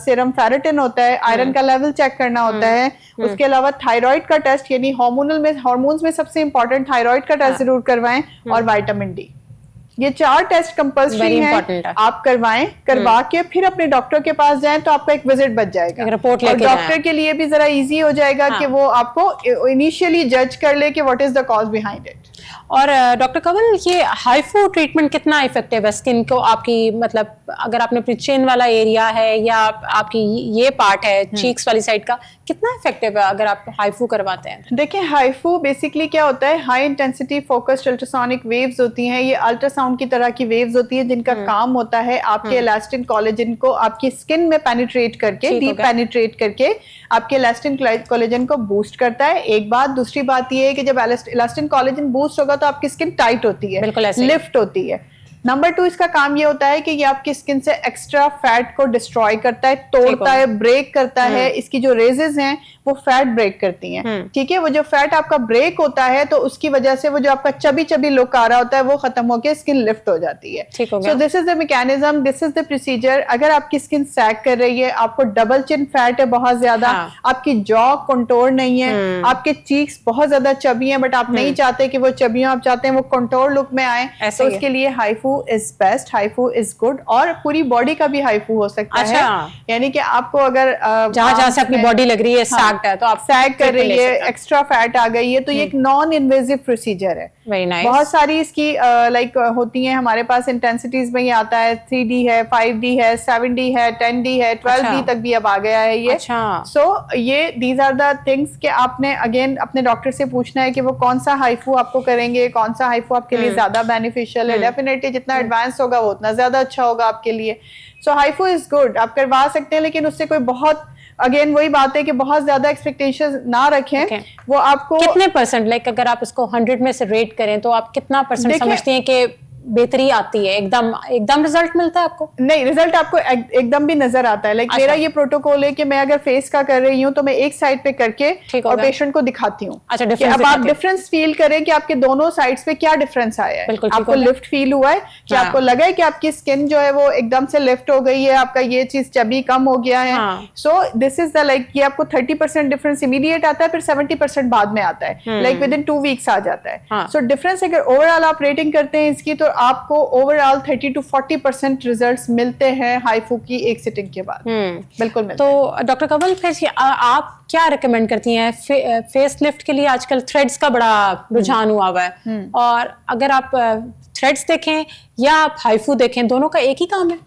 सीरम फेरेटिन होता है, आयरन का लेवल चेक करना होता है, उसके अलावा थायराइड का टेस्ट, यानी हार्मोन्स में सबसे इंपॉर्टेंट थायराइड का टेस्ट जरूर करवाएं, और विटामिन D। ये 4 टेस्ट कंपल्सरी हैं, आप करवाएं। करवा के फिर अपने डॉक्टर के पास जाएं तो आपका एक विजिट बच जाएगा, रिपोर्ट लेके और डॉक्टर के लिए भी जरा इजी हो जाएगा कि वो आपको इनिशियली जज कर ले कि what is the cause behind it. और डॉक्टर कंवल, ये हाइफू ट्रीटमेंट कितना इफेक्टिव है स्किन को आपकी, मतलब अगर आपने अपनी चिन वाला एरिया है या आपकी ये पार्ट है चीक्स वाली साइड का, कितना इफेक्टिव है अगर आप हाइफू करवाते हैं? देखिए हाइफू बेसिकली क्या होता है, high intensity focused ultrasonic waves होती हैं। ये अल्ट्रासाउंड की तरह की वेव्स होती है जिनका काम होता है आपके इलास्टिन कोलेजन को आपकी स्किन में पेनिट्रेट करके, डीप पेनिट्रेट करके आपके इलास्टिन कोलेजन को बूस्ट करता है। एक बात। दूसरी बात ये है कि जब इलास्टिन कोलेजन बूस्ट होगा तो आपकी स्किन टाइट होती है, लिफ्ट होती है। नंबर 2 इसका काम ये होता है कि ये आपकी स्किन से एक्स्ट्रा फैट को डिस्ट्रॉय करता है, तोड़ता है, ब्रेक करता है। इसकी जो रेजेस हैं वो फैट ब्रेक करती हैं, ठीक है। वो जो फैट आपका ब्रेक होता है तो उसकी वजह से वो जो आपका चबी चबी लुक आ रहा होता है वो खत्म होकर स्किन लिफ्ट हो जाती है। सो this is the mechanism, this is the procedure. अगर आपकी स्किन सैग कर रही है, आपको डबल चिन फैट है बहुत ज्यादा, आपकी जॉ कंटोर नहीं है, आपके चीक्स बहुत ज्यादा चबी हैं बट आप नहीं चाहते कि वो चबियां, आप चाहते हैं वो कंटोर लुक में आए, तो उसके लिए HIFU is best, HIFU is good. और पूरी बॉडी का भी हाइफू हो सकता है, यानी कि आपको अगर जहां से आपकी बॉडी लग रही है सैग है तो आप सैग कर रही है, एक्स्ट्रा फैट आ गई है, तो ये एक नॉन इन्वेजिव प्रोसीजर है। बहुत सारी इसकी लाइक होती हैं हमारे पास, इंटेंसिटीज में ये आता है 3D है, 5D है, 7D है, 10D है, 12D तक भी अब आ गया है ये। सो ये दीज आर द थिंग्स कि आपने अगेन अपने डॉक्टर से पूछना है कि वो कौन सा हाइफू आपको करेंगे, कौन सा हाइफू आपके लिए ज्यादा बेनिफिशियल है। डेफिनेटली जितना एडवांस होगा वो उतना ज्यादा अच्छा होगा आपके लिए। सो हाइफू इज गुड, आप करवा सकते हैं, लेकिन उससे कोई बहुत, अगेन वही बात है कि बहुत ज्यादा एक्सपेक्टेशंस ना रखें। वो आपको कितने परसेंट, लाइक अगर आप इसको 100 में से रेट करें तो आप कितना परसेंट समझती हैं कि बेहतरी आती है, एकदम रिजल्ट मिलता है आपको? नहीं, रिजल्ट आपको एकदम भी नजर आता है। लाइक मेरा ये प्रोटोकॉल है कि मैं अगर फेस का कर रही हूँ तो मैं एक साइड पे करके और पेशेंट को दिखाती हूँ। अच्छा, अब आप डिफरेंस फील करें कि आपके दोनों साइड्स पे क्या डिफरेंस आया है। आपको लिफ्ट फील हुआ है कि आपको लगा है कि आपकी स्किन जो है वो एकदम से लिफ्ट हो गई है, आपका ये चीज चबी कम हो गया है। सो दिस इज द लाइक ये आपको 30% डिफरेंस इमीडिएट आता है, फिर 70% बाद में आता है, लाइक विद इन 2 वीक्स आ जाता है। सो डिफरेंस अगर ओवरऑल आप रेटिंग करते हैं इसकी तो आपको ओवरऑल 30 to 40% रिजल्ट्स मिलते हैं हाइफू की एक सिटिंग के बाद। बिल्कुल मिलते हैं। तो डॉक्टर कंवल, फिर आप क्या रिकमेंड करती हैं फेस लिफ्ट के लिए? आजकल थ्रेड्स का बड़ा रुझान हुआ है, और अगर आप थ्रेड्स देखें या आप हाइफू देखें, दोनों का एक ही काम है,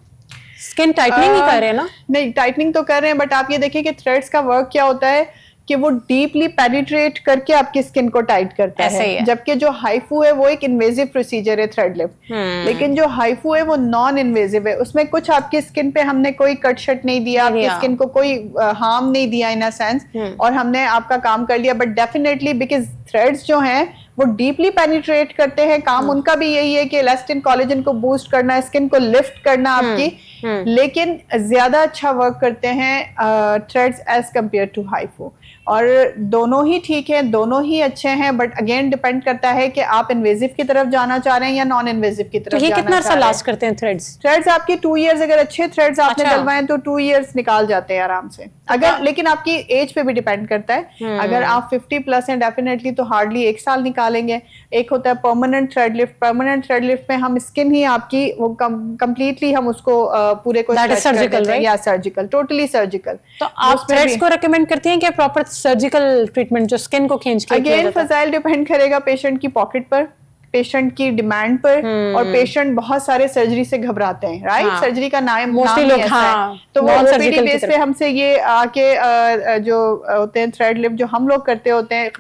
स्किन टाइटनिंग ही कर रहे हैं ना? नहीं, टाइटनिंग तो कर रहे हैं, बट आप ये देखिए कि थ्रेड्स का वर्क क्या होता है कि वो डीपली पेनिट्रेट करके आपकी स्किन को टाइट करता है, जबकि जो हाइफू है वो एक इन्वेजिव प्रोसीजर है, थ्रेड लिफ्ट। लेकिन जो हाइफू है वो नॉन इन्वेजिव है, उसमें कुछ आपकी स्किन पे हमने कोई कट शट नहीं दिया, आपकी स्किन को कोई हार्म नहीं दिया इन अ सेंस, और हमने आपका काम कर लिया। बट डेफिनेटली बिकॉज थ्रेड्स जो हैं वो डीपली पेनिट्रेट करते हैं, काम उनका भी यही है कि इलास्टिन कोलेजन को बूस्ट करना, स्किन को लिफ्ट करना आपकी, लेकिन ज्यादा अच्छा वर्क करते हैं threads as compare to HIFU. और दोनों ही ठीक है, दोनों ही अच्छे हैं, बट अगेन डिपेंड करता है कि आप इन्वेजिव की तरफ जाना चाह रहे हैं या नॉन इन्वेजिव की तरफ। तो ये कितना अर्सा लास्ट करते हैं थ्रेड्स आपके 2 इयर्स, अगर अच्छे थ्रेड्स आपने डलवाएं तो 2 इयर्स निकाल जाते हैं आराम से। अगर लेकिन आपकी एज पे भी डिपेंड करता है, अगर आप 50 प्लस हैं डेफिनेटली तो हार्डली 1 साल निकालेंगे। एक होता है permanent thread lift, permanent thread lift में हम स्किन ही आपकी वो कंप्लीटली हम उसको पूरे को सर्जिकल, टोटली सर्जिकल। तो आप थ्रेड्स को रेकमेंड करती हैं कि प्रॉपर सर्जिकल ट्रीटमेंट जो स्किन को खींच के? अगेन फजाइल डिपेंड करेगा पेशेंट की पॉकेट पर, पेशेंट की डिमांड पर, और पेशेंट बहुत सारे सर्जरी से घबराते हैं, राइट? सर्जरी का नाम मोस्टली लोग तो वो ओपीडी बेस पे हमसे ये आके जो होते हैं थ्रेड लिफ्ट जो हम लोग करते होते हैं,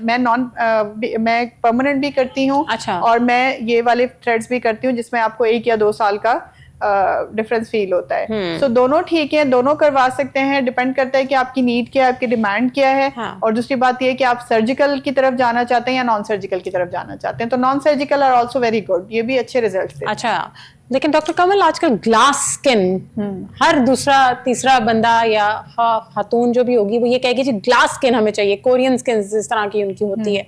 मैं परमानेंट भी करती हूँ, और मैं ये वाले थ्रेड्स भी करती हूँ जिसमें आपको 1 या 2 साल का डिफरेंस फील होता है। सो दोनों ठीक है, दोनों करवा सकते हैं, डिपेंड करता है कि आपकी नीड क्या है, आपकी डिमांड क्या है। और दूसरी बात ये है कि आप सर्जिकल की तरफ जाना चाहते हैं या नॉन सर्जिकल की तरफ जाना चाहते हैं, तो non surgical are also very good, ये भी अच्छे रिजल्ट्स देते हैं। अच्छा, लेकिन डॉक्टर कमल आजकल ग्लास स्किन हर दूसरा तीसरा बंदा या खातून जो भी होगी वो ये कहेगी जी ग्लास स्किन हमें चाहिए, कोरियन स्किन जिस तरह की उनकी होती है,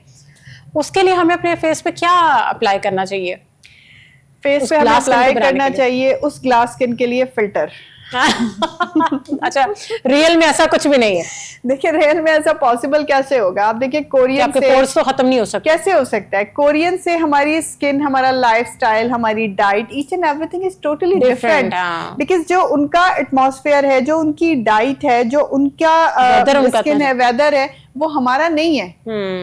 उसके लिए हमें अपने फेस पे क्या अप्लाई करना चाहिए? फेस पे हमें अप्लाई करना चाहिए उस ग्लास स्किन के लिए फिल्टर। अच्छा, रियल में ऐसा कुछ भी नहीं है? देखिए, रियल में ऐसा पॉसिबल कैसे होगा? आप देखिए, कोरियन से पोर्स तो खत्म नहीं हो सकता, कैसे हो सकता है? कोरियन से हमारी स्किन, हमारा लाइफस्टाइल, हमारी diet, each and everything is totally different, because जो उनका एटमॉस्फेयर है, जो उनकी डाइट है, जो उनका स्किन है, वेदर है, वो हमारा नहीं है।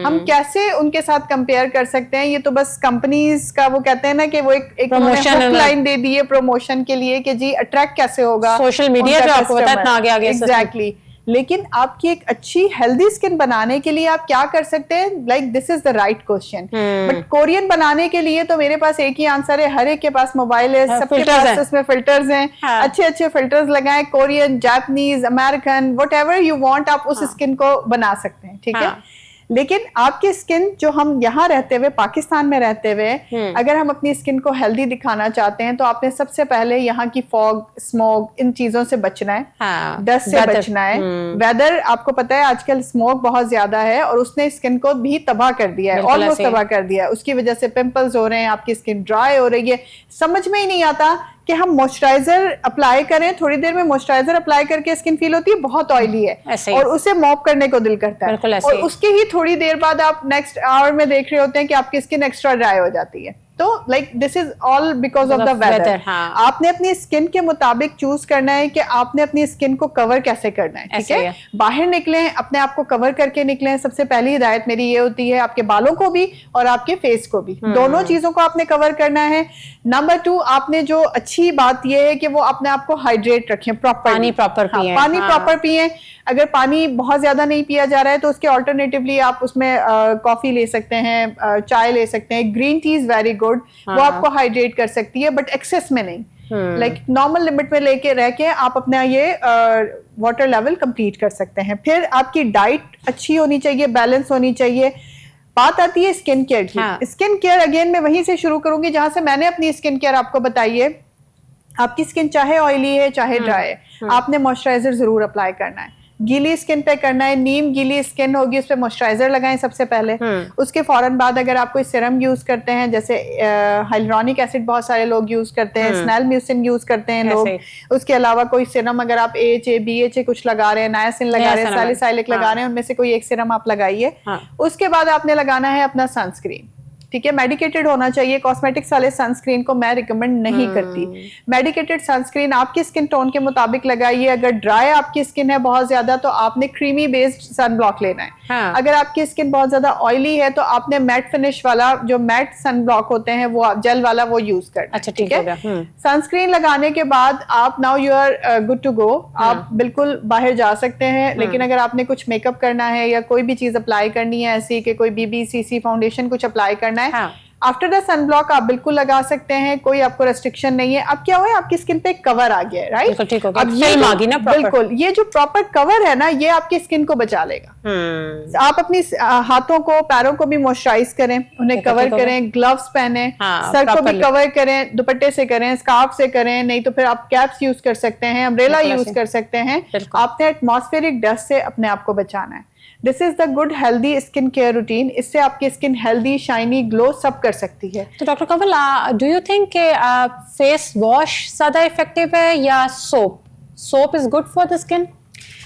हम कैसे उनके साथ कंपेयर कर सकते हैं? ये तो बस कंपनीज का वो कहते हैं ना कि वो एक लाइन दे दी है प्रमोशन के लिए कि जी अट्रैक्ट कैसे होगा, सोशल मीडिया जो आपको पता है इतना आगे आगे। एग्जैक्टली। लेकिन आपकी एक अच्छी हेल्दी स्किन बनाने के लिए आप क्या कर सकते हैं? Like this is the right question. But Korean बनाने के लिए तो मेरे पास एक ही आंसर है, हर एक के पास मोबाइल है, सबके पास इसमें फिल्टर्स हैं, अच्छे अच्छे फिल्टर्स लगाएं, Korean, Japanese, American, whatever you want, आप उस स्किन को बना सकते हैं, ठीक है। लेकिन आपकी स्किन जो हम यहाँ रहते हुए पाकिस्तान में रहते हुए अगर हम अपनी स्किन को हेल्दी दिखाना चाहते हैं तो आपने सबसे पहले यहाँ की फॉग, स्मोक, इन चीजों से बचना है। हाँ, डस्ट से बचना है। वेदर आपको पता है आजकल स्मोक बहुत ज्यादा है और उसने स्किन को भी तबाह कर दिया है, ऑलमोस्ट तबाह कर दिया है। उसकी वजह से पिंपल्स हो रहे हैं, आपकी स्किन ड्राई हो रही है। समझ में ही नहीं आता कि हम मॉइस्चराइजर अप्लाई करें, थोड़ी देर में मॉइस्चराइजर अप्लाई करके स्किन फील होती है बहुत ऑयली है और उसे मॉप करने को दिल करता है, और उसके ही थोड़ी देर बाद आप नेक्स्ट आवर में देख रहे होते हैं कि आपकी स्किन एक्स्ट्रा ड्राई हो जाती है। तो like this is all because of the weather. आपने अपनी स्किन के मुताबिक चूज करना है कि आपने अपनी स्किन को कवर कैसे करना है, ठीक है। बाहर निकले, अपने आप को कवर करके निकले। सबसे पहली हिदायत मेरी ये होती है आपके बालों को भी और आपके फेस को भी, दोनों चीजों को आपने कवर करना है। नंबर 2, आपने जो अच्छी बात ये है कि वो अपने आप को हाइड्रेट रखें, पानी प्रॉपर पिए। अगर पानी बहुत ज्यादा नहीं पिया जा रहा है तो उसके ऑल्टरनेटिवली आप उसमें कॉफी ले सकते हैं, चाय ले सकते हैं। Green tea is very good, वो आपको हाइड्रेट कर सकती है, बट एक्सेस में नहीं। लाइक नॉर्मल लिमिट में लेके रह के आप अपना ये वाटर लेवल कंप्लीट कर सकते हैं। फिर आपकी डाइट अच्छी होनी चाहिए, बैलेंस होनी चाहिए। बात आती है स्किन केयर की। स्किन केयर अगेन मैं वहीं से शुरू करूंगी जहां से मैंने अपनी स्किन केयर आपको बताई है। आपकी स्किन चाहे ऑयली है चाहे ड्राई है, आपने मॉइस्चराइजर जरूर अप्लाई करना है। गीली स्किन पे करना है, नीम गीली स्किन होगी उस पे मॉइस्चराइजर लगाएं सबसे पहले। उसके फौरन बाद अगर आप कोई सीरम यूज करते हैं, जैसे हाइलुरोनिक एसिड बहुत सारे लोग यूज करते हैं, स्नेल म्यूसिन यूज करते हैं लोग। उसके अलावा कोई सीरम अगर आप AHA BHA कुछ लगा रहे हैं, नायासिन लगा रहे हैं, सैलिसाइलिक लगा रहे हैं, उनमें से कोई एक सीरम आप लगाइए। उसके बाद आपने लगाना है अपना सनस्क्रीन, ठीक है। मेडिकेटेड होना चाहिए। कॉस्मेटिक्स वाले सनस्क्रीन को मैं रिकमेंड नहीं करती। मेडिकेटेड सनस्क्रीन आपकी स्किन टोन के मुताबिक लगाइए। अगर ड्राई आपकी स्किन है बहुत ज्यादा तो आपने क्रीमी बेस्ड सन ब्लॉक लेना है। अगर आपकी स्किन बहुत ज्यादा ऑयली है तो आपने मैट फिनिश वाला, जो मैट सन ब्लॉक होते हैं वो जेल वाला, वो यूज करना। अच्छा, ठीक है। सनस्क्रीन लगाने के बाद आप now you are good to go. आप बिल्कुल बाहर जा सकते हैं। लेकिन अगर आपने कुछ मेकअप करना है या कोई भी चीज अप्लाई करनी है ऐसी कि कोई BBCC फाउंडेशन कुछ अप्लाई करना है, आफ्टर द सनब्लॉक आप बिल्कुल लगा सकते हैं, कोई आपको रेस्ट्रिक्शन नहीं है। अब क्या हुआ है, आपकी स्किन पे कवर आ गया है, राइट? ठीक हो गया। अब ये आ गई ना बिल्कुल, ये जो प्रॉपर कवर है ना, ये आपकी स्किन को बचा लेगा। आप अपनी हाथों को, पैरों को भी मॉइस्चराइज करें, उन्हें कवर करें, ग्लव्स पहने, सर को भी कवर करें, दुपट्टे से करें, स्कार्फ से करें, नहीं तो फिर आप कैप्स यूज कर सकते हैं, अम्ब्रेला यूज कर सकते हैं। आपने एटमॉस्फेरिक डस्ट से अपने आप को बचाना है। This is the good healthy skin care routine. इससे आपकी स्किन हेल्दी, शाइनी, ग्लो सब कर सकती है। तो doctor Kanwal, do you think face wash ज्यादा इफेक्टिव है या soap is good for the skin?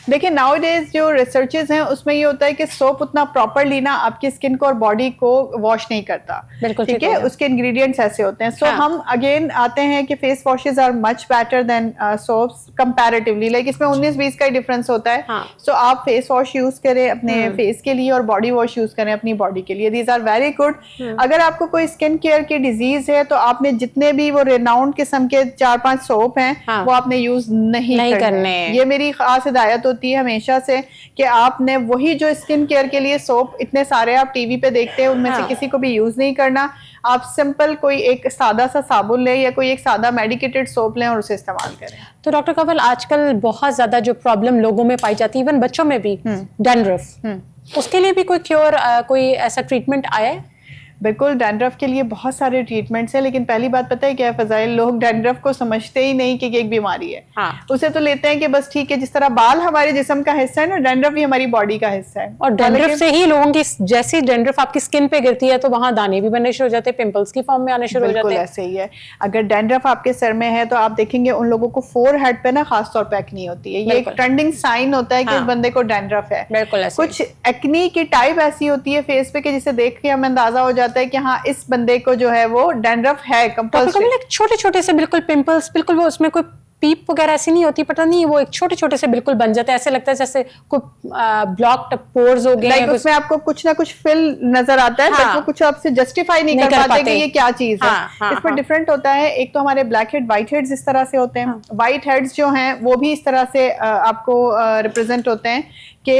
देखिए, नाउ डेज जो रिसर्चेस हैं उसमें ये होता है कि सोप उतना प्रॉपरली ना आपकी स्किन को और बॉडी को वॉश नहीं करता, ठीक है। उसके इंग्रेडिएंट्स ऐसे होते हैं। सो हम अगेन आते हैं कि face washes are much better than soaps comparatively. Like इसमें 19-20 का डिफरेंस होता है। सो आप फेस वॉश यूज करें अपने फेस के लिए और बॉडी वॉश यूज करें अपनी बॉडी के लिए। These are very good. अगर आपको कोई स्किन केयर की डिजीज है तो आपने जितने भी वो रेनाउंड किस्म के 4-5 सोप हैं वो आपने यूज नहीं करने। ये मेरी खास हिदायत होती है हमेशा से कि आपने वही जो स्किन केयर के लिए सोप इतने सारे आप टीवी पे देखते हैं उनमें से किसी को भी यूज नहीं करना। आप सिंपल कोई एक सादा सा साबुन लें या कोई एक सादा मेडिकेटेड सोप लें और उसे इस्तेमाल करें। तो डॉक्टर कंवल, आजकल बहुत ज्यादा जो प्रॉब्लम लोगों में पाई जाती है, इवन बच्चों में भी, डैंड्रफ, उसके लिए भी कोई क्योर, कोई ऐसा ट्रीटमेंट आया है? बिल्कुल, डैंड्रफ के लिए बहुत सारे ट्रीटमेंट्स हैं, लेकिन पहली बात पता है क्या है फजाइल, लोग डैंड्रफ को समझते ही नहीं कि एक बीमारी है। उसे तो लेते हैं कि बस ठीक है, जिस तरह बाल हमारे जिस्म का हिस्सा है ना, डैंड्रफ भी हमारी बॉडी का हिस्सा है। और डैंड्रफ से ही लोगों की, जैसी डैंड्रफ आपकी स्किन पे गिरती है तो वहां दाने भी बनने शुरू हो जाते हैं, पिंपल्स की फॉर्म में आने शुरू हो जाते हैं। बिल्कुल ऐसे ही है। अगर डैंड्रफ आपके सर में है तो आप देखेंगे उन लोगों को फोरहेड पे ना खास तौर पे एक्नी होती है। ये एक ट्रेंडिंग साइन होता है कि इस बंदे को डैंड्रफ है। बिल्कुल। कुछ एक्नी की टाइप ऐसी होती है फेस पे कि जिसे देख के हमें अंदाजा हो जाता है कि हाँ, इस बंदे को जो है वो डैंड्रफ है कंपल्सरी। छोटे छोटे से बिल्कुल पिंपल्स, बिल्कुल वो उसमें कोई पीप वगैरह ऐसी नहीं होती, पता नहीं वो एक छोटे छोटे से बिल्कुल बन जाते हैं, ऐसे लगता है जैसे कोई ब्लॉक्ड पोर्स हो गए हैं। उसमें आपको कुछ ना कुछ फिल नजर आता है, बट वो कुछ आपसे जस्टिफाई नहीं कर पाते कि ये क्या चीज है। इसमें डिफरेंट होता है। एक तो हमारे ब्लैक हेड, व्हाइट हेड्स इस तरह से होते हैं। व्हाइट हेड्स जो हैं वो भी इस तरह से आपको रिप्रेजेंट होते हैं कि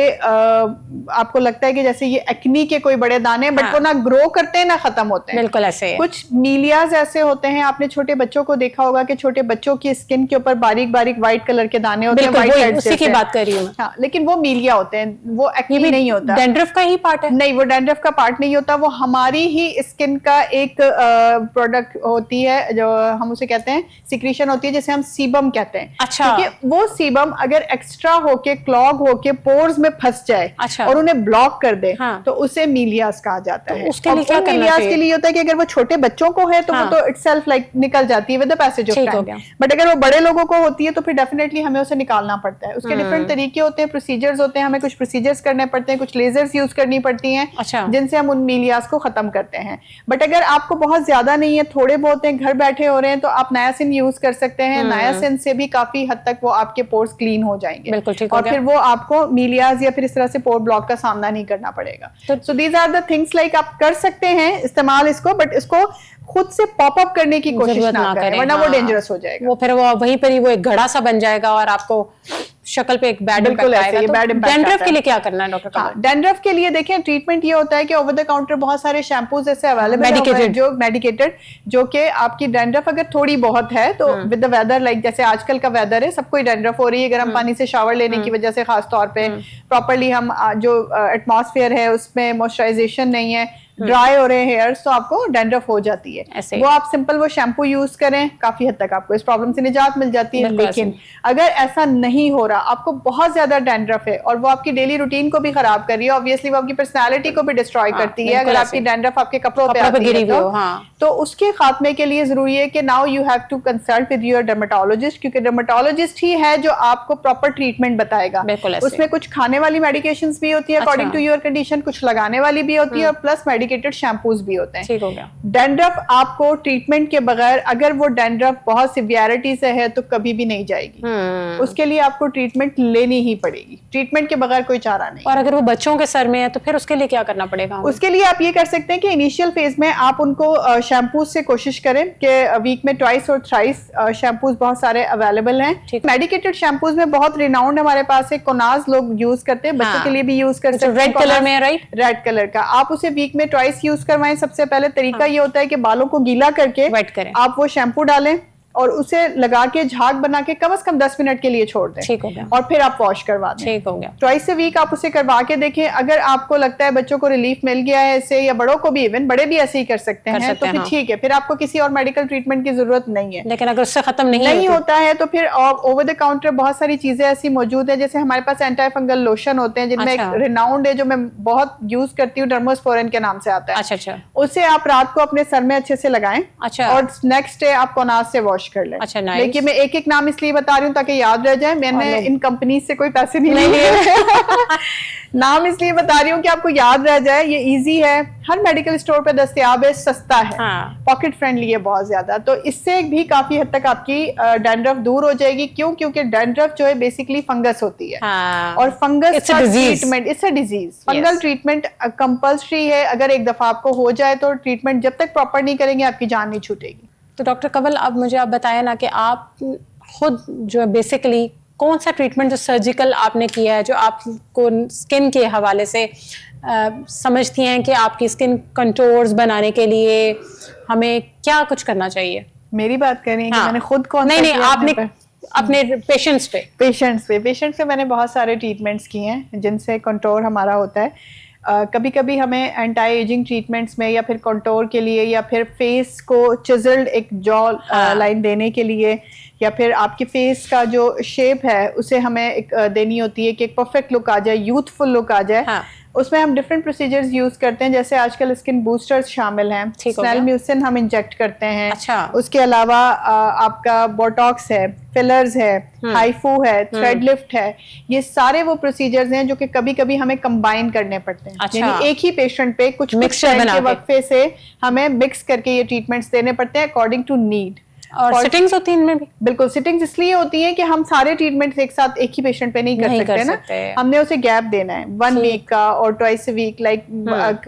आपको लगता है कि जैसे ये एक्नी के कोई बड़े दाने, बट वो ना ग्रो करते हैं ना खत्म होते हैं। बिल्कुल ऐसे है। कुछ मीलियाज ऐसे होते हैं, आपने छोटे बच्चों को देखा होगा कि छोटे बच्चों की स्किन के ऊपर ऊपर बारीक बारीक व्हाइट कलर के दाने होते हैं, व्हाइट उसी की बात कर रही हूँ। हाँ, लेकिन वो मीलिया होते हैं, वो एक्ने नहीं होता। डैंड्रफ का ही पार्ट है? नहीं, वो डैंड्रफ का पार्ट नहीं होता, वो हमारी ही स्किन का एक प्रोडक्ट होती है जो हम उसे कहते हैं, सिक्रीशन होती है जिसे हम सीबम कहते हैं। अच्छा। क्योंकि वो सीबम अगर एक्स्ट्रा होके क्लॉग होके पोर्स में फंस जाए और उन्हें ब्लॉक कर दे तो उसे मीलियास कहा जाता है। उसके लिए क्या करना चाहिए? मीलियास के लिए होता है कि अगर वो छोटे बच्चों को है तो वो तो इटसेल्फ लाइक निकल जाती है with the passage of time, but अगर वो बड़े लोगों को होती है तो फिर डेफिनेटली हमें उसे निकालना पड़ता है। उसके डिफरेंट तरीके होते हैं, प्रोसीजर्स होते हैं, हमें कुछ प्रोसीजर्स करने पड़ते हैं, कुछ लेजर्स यूज करनी पड़ती हैं। अच्छा। जिनसे हम उन मीलियास को खत्म करते हैं। बट अगर आपको बहुत ज्यादा नहीं है, थोड़े बहुत हैं, घर बैठे हो रहे हैं, तो आप नायासिन यूज कर सकते हैं। नायासिन से भी काफी हद तक वो आपके पोर्स क्लीन हो जाएंगे। बिल्कुल ठीक और फिर वो आपको मीलियाज या फिर इस तरह से पोर ब्लॉक का सामना नहीं करना पड़ेगा। So these are the things like आप कर सकते हैं इस्तेमाल इसको, बट इसको खुद से पॉप अप करने की कोशिश ना करें, वरना वो डेंजरस हो जाएगा। वो फिर वो वहीं पर ही वो एक घड़ा सा बन जाएगा और आपको शक्ल पे एक बैड इम्पैक्ट आएगा। तो डैंड्रफ के लिए क्या करना है डॉक्टर? हाँ, डैंड्रफ के लिए देखें ट्रीटमेंट ये होता है कि ओवर द काउंटर बहुत सारे शैम्पूज ऐसे अवेलेबल है जो मेडिकेटेड, जो कि आपकी डैंड्रफ अगर थोड़ी बहुत है तो विद द वेदर, लाइक जैसे आजकल का वेदर है, सबको डैंड्रफ हो रही है गर्म पानी से शावर लेने की वजह से, खास तौर पे प्रॉपर्ली हम जो एटमॉस्फेयर है उसमें मॉइस्चराइजेशन नहीं है, ड्राई हो रहे हैं हेयर्स, तो आपको डैंड्रफ हो जाती है। वो आप सिंपल वो शैम्पू यूज करें, काफी हद तक आपको इस प्रॉब्लम से निजात मिल जाती है। लेकिन अगर ऐसा नहीं हो रहा, आपको बहुत ज्यादा डैंड्रफ है और वो आपकी डेली रूटीन को भी खराब कर रही है, ऑब्वियसली वो आपकी पर्सनैलिटी को भी डिस्ट्रॉय करती है। अगर आपकी डैंड्रफ आपके कपड़ों पे आती है तो उसके खात्मे के लिए जरूरी है कि now you have to consult with your dermatologist, क्योंकि डर्मेटोलॉजिस्ट ही है जो आपको प्रॉपर ट्रीटमेंट बताएगा। उसमें कुछ खाने वाली मेडिकेशंस भी होती है अकॉर्डिंग टू योर कंडीशन, कुछ लगाने वाली भी होती है और प्लस मेडिकेटेड शैम्पूज भी होते हैं। ठीक हो गया। डैंड्रफ आपको ट्रीटमेंट के बगैर, अगर वो डैंड्रफ बहुत सिवियरिटी से है तो कभी भी नहीं जाएगी। उसके लिए आपको ट्रीटमेंट लेनी ही पड़ेगी, ट्रीटमेंट के बगैर कोई चारा नहीं। और अगर वो बच्चों के सर में है तो फिर उसके लिए क्या करना पड़ेगा? उसके लिए आप ये कर सकते हैं कि इनिशियल फेज में आप उनको शैम्पूज से कोशिश करें कि वीक में ट्वाइस और थ्राइस शैम्पूज बहुत सारे अवेलेबल हैं। मेडिकेटेड शैम्पूज में बहुत रिनाउंड हमारे पास है, कोनाज लोग यूज करते हैं, बच्चों के लिए भी यूज कर सकते हैं। रेड कलर में, राइट? रेड कलर का आप उसे वीक में ट्वाइस यूज करवाएं। सबसे पहले तरीका ये होता है कि बालों को गीला करके वेट करें, आप वो शैम्पू डालें और उसे लगा के झाग बना के कम से कम 10 मिनट के लिए छोड़ दें। ठीक हो गया। और फिर आप वॉश करवा दें। ठीक हो गया। ट्वाइस ए वीक आप उसे करवा के देखें। अगर आपको लगता है बच्चों को रिलीफ मिल गया है इससे, या बड़ों को भी, इवन बड़े भी ऐसे ही कर सकते हैं, तो फिर ठीक है, फिर आपको किसी और मेडिकल ट्रीटमेंट की जरूरत नहीं है। लेकिन अगर उससे खत्म नहीं होता है तो फिर ओवर द काउंटर बहुत सारी चीजें ऐसी मौजूद है, जैसे हमारे पास एंटी फंगल लोशन होते हैं जिनमें एक रिनाउंड है जो मैं बहुत यूज करती हूँ, डर्मोस्पोरिन के नाम से आता है। अच्छा। उसे आप रात को अपने सर में अच्छे से लगाएं। अच्छा। और नेक्स्ट डे आप कोनाज से वॉश कर लें। अच्छा, देखिए मैं एक एक नाम इसलिए बता रही हूँ ताकि याद रह जाए, मैंने इन कंपनी से कोई पैसे नहीं लिए नाम इसलिए बता रही हूँ कि आपको याद रह जाए। ये इजी है, हर मेडिकल स्टोर पे दस्तयाब है, सस्ता है, पॉकेट फ्रेंडली है बहुत ज्यादा, तो इससे भी काफी हद तक आपकी डैंड्रफ दूर हो जाएगी। क्यों? क्योंकि डैंड्रफ जो है बेसिकली फंगस होती है और फंगस का treatment, it's a disease. Fungal treatment compulsory है। अगर एक दफा आपको हो जाए तो ट्रीटमेंट जब तक प्रॉपर नहीं करेंगे आपकी जान नहीं छूटेगी। तो डॉक्टर कंवल, अब मुझे आप बताया ना कि आप खुद जो बेसिकली कौन सा ट्रीटमेंट जो सर्जिकल आपने किया है, जो आपको स्किन के हवाले से समझती हैं कि आपकी स्किन कंटोर्स बनाने के लिए हमें क्या कुछ करना चाहिए? मेरी बात कर रही हैं कि मैंने खुद कौन सा? नहीं, आपने अपने पेशेंट्स पे मैंने बहुत सारे ट्रीटमेंट्स किए हैं जिनसे कंटोर हमारा होता है। कभी कभी हमें एंटी एजिंग ट्रीटमेंट्स में, या फिर कंटोर के लिए, या फिर फेस को चिजल्ड एक जॉ लाइन देने के लिए, या फिर आपके फेस का जो शेप है उसे हमें एक देनी होती है कि एक परफेक्ट लुक आ जाए, यूथफुल लुक आ जाए। उसमें हम डिफरेंट प्रोसीजर्स यूज करते हैं, जैसे आजकल स्किन बूस्टर्स शामिल हैं, स्नेलम्यूसिन हम इंजेक्ट करते हैं। अच्छा। उसके अलावा आपका बोटॉक्स है, फिलर्स है, हाइफू है, थ्रेड लिफ्ट है, ये सारे वो प्रोसीजर्स हैं जो कि कभी कभी हमें कंबाइन करने पड़ते हैं। अच्छा। यानी एक ही पेशेंट पे कुछ के वक्फे से हमें मिक्स करके ये ट्रीटमेंट्स देने पड़ते हैं अकॉर्डिंग टू नीड। और सिटिंग्स होती हैं इनमें भी? बिल्कुल, सिटिंग्स इसलिए होती हैं कि हम सारे ट्रीटमेंट्स एक साथ एक ही पेशेंट पे नहीं कर सकते ना। हमने उसे गैप देना है 1 वीक का और ट्वाइस अ वीक। लाइक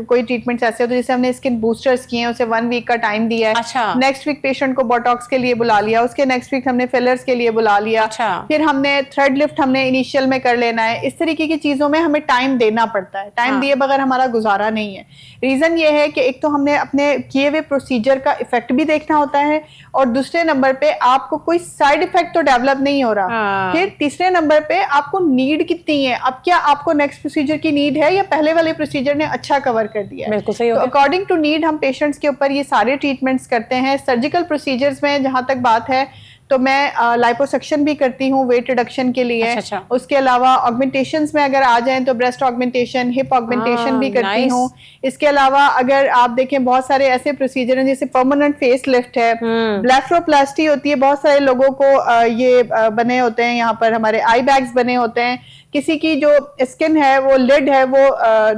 कोई ट्रीटमेंट्स ऐसे होते हैं जैसे हमने स्किन बूस्टर्स किए हैं, उसे 1 वीक का टाइम दिया है। अच्छा। नेक्स्ट वीक पेशेंट को बोटॉक्स के लिए बुला लिया, उसके नेक्स्ट वीक हमने फिलर्स के लिए बुला लिया। अच्छा। फिर हमने थ्रेड लिफ्ट हमने इनिशियल में कर लेना है। इस तरीके की चीजों में हमें टाइम देना पड़ता है। टाइम दिए बगैर हमारा गुजारा नहीं है। रीजन ये है कि एक तो हमने अपने किए हुए प्रोसीजर का इफेक्ट भी देखना होता है, और दूसरी दूसरे नंबर पे आपको कोई साइड इफेक्ट तो डेवलप नहीं हो रहा, फिर तीसरे नंबर पे आपको नीड कितनी है, अब क्या आपको नेक्स्ट प्रोसीजर की नीड है या पहले वाले प्रोसीजर ने अच्छा कवर कर दिया है। बिल्कुल सही हो गया। तो अकॉर्डिंग टू नीड हम पेशेंट्स के ऊपर ये सारे ट्रीटमेंट्स करते हैं। सर्जिकल प्रोसीजर्स में जहां तक बात है तो मैं लाइपोसक्शन भी करती हूँ वेट रिडक्शन के लिए। अच्छा। उसके अलावा ऑगमेंटेशंस में अगर आ जाएं तो ब्रेस्ट ऑगमेंटेशन, हिप ऑगमेंटेशन भी करती हूँ। इसके अलावा अगर आप देखें बहुत सारे ऐसे प्रोसीजर हैं जैसे परमानेंट फेस लिफ्ट है, ब्लेफरोप्लास्टी होती है, बहुत सारे लोगों को ये बने होते हैं, यहाँ पर हमारे आई बैग्स बने होते हैं, किसी की जो स्किन है वो लिड है वो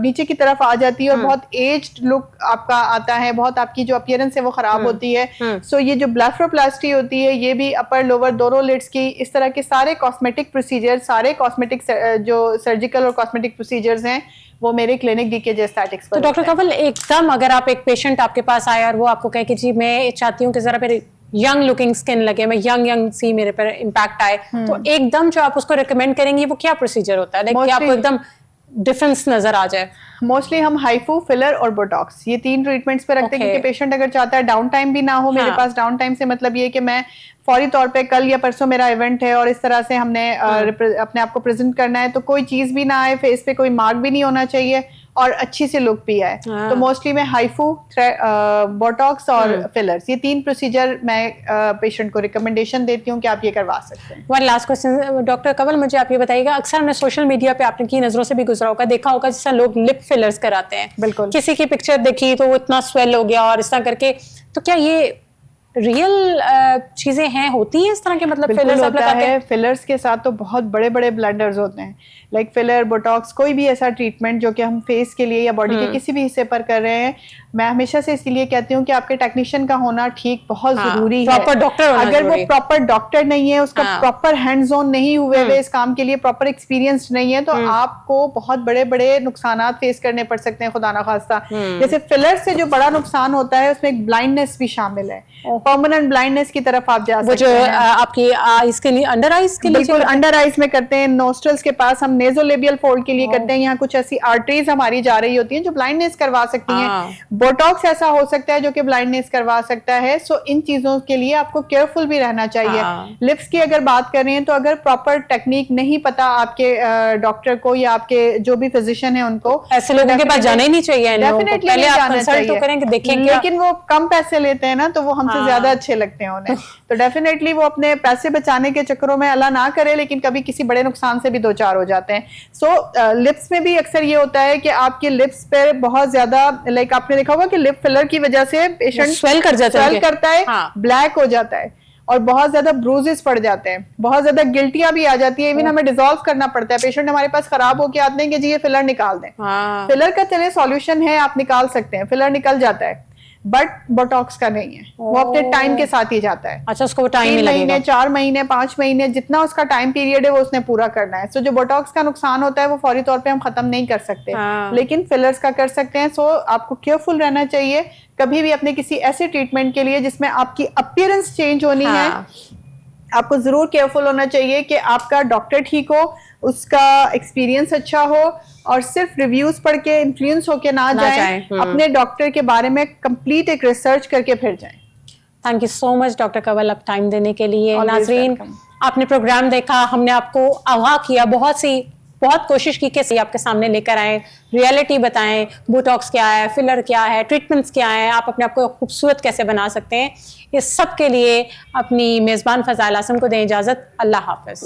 नीचे की तरफ आ जाती है और बहुत एज्ड लुक आपका आता है, बहुत आपकी जो अपीयरेंस है वो खराब होती है। सो ये जो ब्लेफरोप्लास्टी होती है ये भी अपर लोअर दोनों लिड्स की, इस तरह के सारे कॉस्मेटिक प्रोसीजर, सारे कॉस्मेटिक जो सर्जिकल और कॉस्मेटिक प्रोसीजर्स हैं वो मेरे क्लिनिक डीकेजे एस्थेटिक्स पर। तो डॉक्टर कंवल, एकदम अगर आप एक पेशेंट आपके पास आए और वो आपको कहे कि जी मैं चाहती हूँ कि जरा मेरे यंग लुकिंग स्किन लगे, मैं यंग सी मेरे पर इम्पैक्ट आए, तो एकदम जो आप उसको रिकमेंड करेंगी वो क्या प्रोसीजर होता है, लाइक कि आपको एकदम डिफरेंस नजर आ जाए? मोस्टली हम हाइफू, फिलर और बोटॉक्स, ये 3 ट्रीटमेंट्स पे रखते हैं क्योंकि पेशेंट अगर चाहता है डाउन टाइम भी ना हो। मेरे पास डाउन टाइम से मतलब ये कि मैं फौरी तौर पे कल या परसों मेरा इवेंट है और इस तरह से हमने अपने आप को प्रेजेंट करना है, तो कोई चीज भी ना आए, फेस पे कोई मार्क भी नहीं होना चाहिए और अच्छी सी लुक भी आए। तो मोस्टली मैं हाइफू, बोटॉक्स और फिलर्स, ये 3 प्रोसीजर मैं पेशेंट को रिकमेंडेशन देती हूँ कि आप ये करवा सकते हैं। One last question doctor Kanwal, मुझे आप ये बताइएगा, अक्सर हमने सोशल मीडिया पे आपने की नजरों से भी गुजरा होगा, देखा होगा जैसा लोग लिप फिलर्स कराते हैं। बिल्कुल। किसी की पिक्चर देखी तो वो इतना स्वेल हो गया और इस तरह करके, तो क्या ये रियल चीजें हैं, होती हैं इस तरह के, मतलब फिलर्स आप लगाते हैं? फिलर्स के साथ तो बहुत बड़े बड़े ब्लंडर्स होते हैं, लाइक फिलर, बोटॉक्स, कोई भी ऐसा ट्रीटमेंट जो कि हम फेस के लिए या बॉडी के किसी भी हिस्से पर कर रहे हैं, मैं हमेशा से इसीलिए कहती हूँ कि आपके टेक्नीशियन का होना ठीक बहुत जरूरी है। प्रॉपर डॉक्टर होना अगर वो प्रॉपर डॉक्टर नहीं है, उसका प्रॉपर हैंड्स ऑन नहीं हुए हुए इस काम के लिए, प्रॉपर एक्सपीरियंस नहीं है, तो आपको बहुत बड़े बड़े नुकसान फेस करने पड़ सकते हैं, खुदा ना खास्ता। जैसे फिलर से जो बड़ा नुकसान होता है उसमें एक ब्लाइंडनेस भी शामिल है, परमानेंट ब्लाइंडनेस की तरफ आप जा सकते हैं। आपकी आईज के लिए, अंडर आईज के लिए, बिल्कुल अंडर आईज में करते हैं, नोस्ट्रल्स के पास हम नेजोलेबियल फोल्ड के लिए करते हैं, यहाँ कुछ ऐसी आर्टरीज हमारी जा रही होती हैं जो ब्लाइंडनेस करवा सकती हैं। बोटॉक्स ऐसा हो सकता है जो कि ब्लाइंडनेस करवा सकता है। सो इन चीजों के लिए आपको केयरफुल भी रहना चाहिए। लिप्स की अगर बात कर रहे हैं तो अगर प्रॉपर टेक्निक नहीं पता आपके डॉक्टर को या आपके जो भी फिजिशियन है उनको, ऐसे लोगों के पास जाना ही नहीं चाहिए। डेफिनेटली पहले आप कंसल्ट तो करें कि देखें, लेकिन वो कम पैसे लेते हैं ना, तो वो हमसे ज्यादा अच्छे लगते हैं उन्हें। तो डेफिनेटली वो अपने पैसे बचाने के चक्करों में अल्लाह ना करे, लेकिन कभी किसी बड़े नुकसान से भी 2-4 हो जाते हैं। सो लिप्स में भी अक्सर ये होता है कि आपके लिप्स पे बहुत ज्यादा, लाइक आपने देखा होगा कि लिप फिलर की वजह से पेशेंट स्वेल करता है, ब्लैक हो जाता है और बहुत ज्यादा ब्रूजेस पड़ जाते हैं, बहुत ज्यादा गिल्टियां भी आ जाती है, इवन हमें डिसॉल्व करना पड़ता है। पेशेंट हमारे पास खराब होके आते हैं कि जी ये फिलर निकाल दें। फिलर का चले सॉल्यूशन है, आप निकाल सकते हैं, फिलर निकल जाता है, बट बोटॉक्स का नहीं है, वो अपने टाइम के साथ ही जाता है। अच्छा, उसको टाइम 3 महीने, 4 महीने, 5 महीने, जितना उसका टाइम पीरियड है वो उसने पूरा करना है। सो जो बोटॉक्स का नुकसान होता है वो फौरी तौर पे हम खत्म नहीं कर सकते, लेकिन फिलर्स का कर सकते हैं। सो आपको केयरफुल रहना चाहिए कभी भी अपने किसी ऐसे ट्रीटमेंट के लिए जिसमें आपकी अपीयरेंस चेंज होनी है। आपको जरूर केयरफुल होना चाहिए कि आपका डॉक्टर ठीक हो, उसका एक्सपीरियंस अच्छा हो और सिर्फ रिव्यूज पढ़ के इन्फ्लुएंस होके ना जाएं। अपने डॉक्टर के बारे में कंप्लीट एक रिसर्च करके फिर जाएं। Thank you so much doctor Kanwal, अब टाइम देने के लिए। नाज़रीन, आपने प्रोग्राम देखा, हमने आपको आगाह किया, बहुत कोशिश की कि आपके सामने लेकर आए, रियलिटी बताएं, बोटॉक्स क्या है, फिलर क्या है, ट्रीटमेंट्स क्या है, आप अपने आप को खूबसूरत कैसे बना सकते हैं। इस सब के लिए अपनी मेज़बान फ़ज़ाइल आसिम को दें इजाज़त। अल्लाह हाफ़िज़।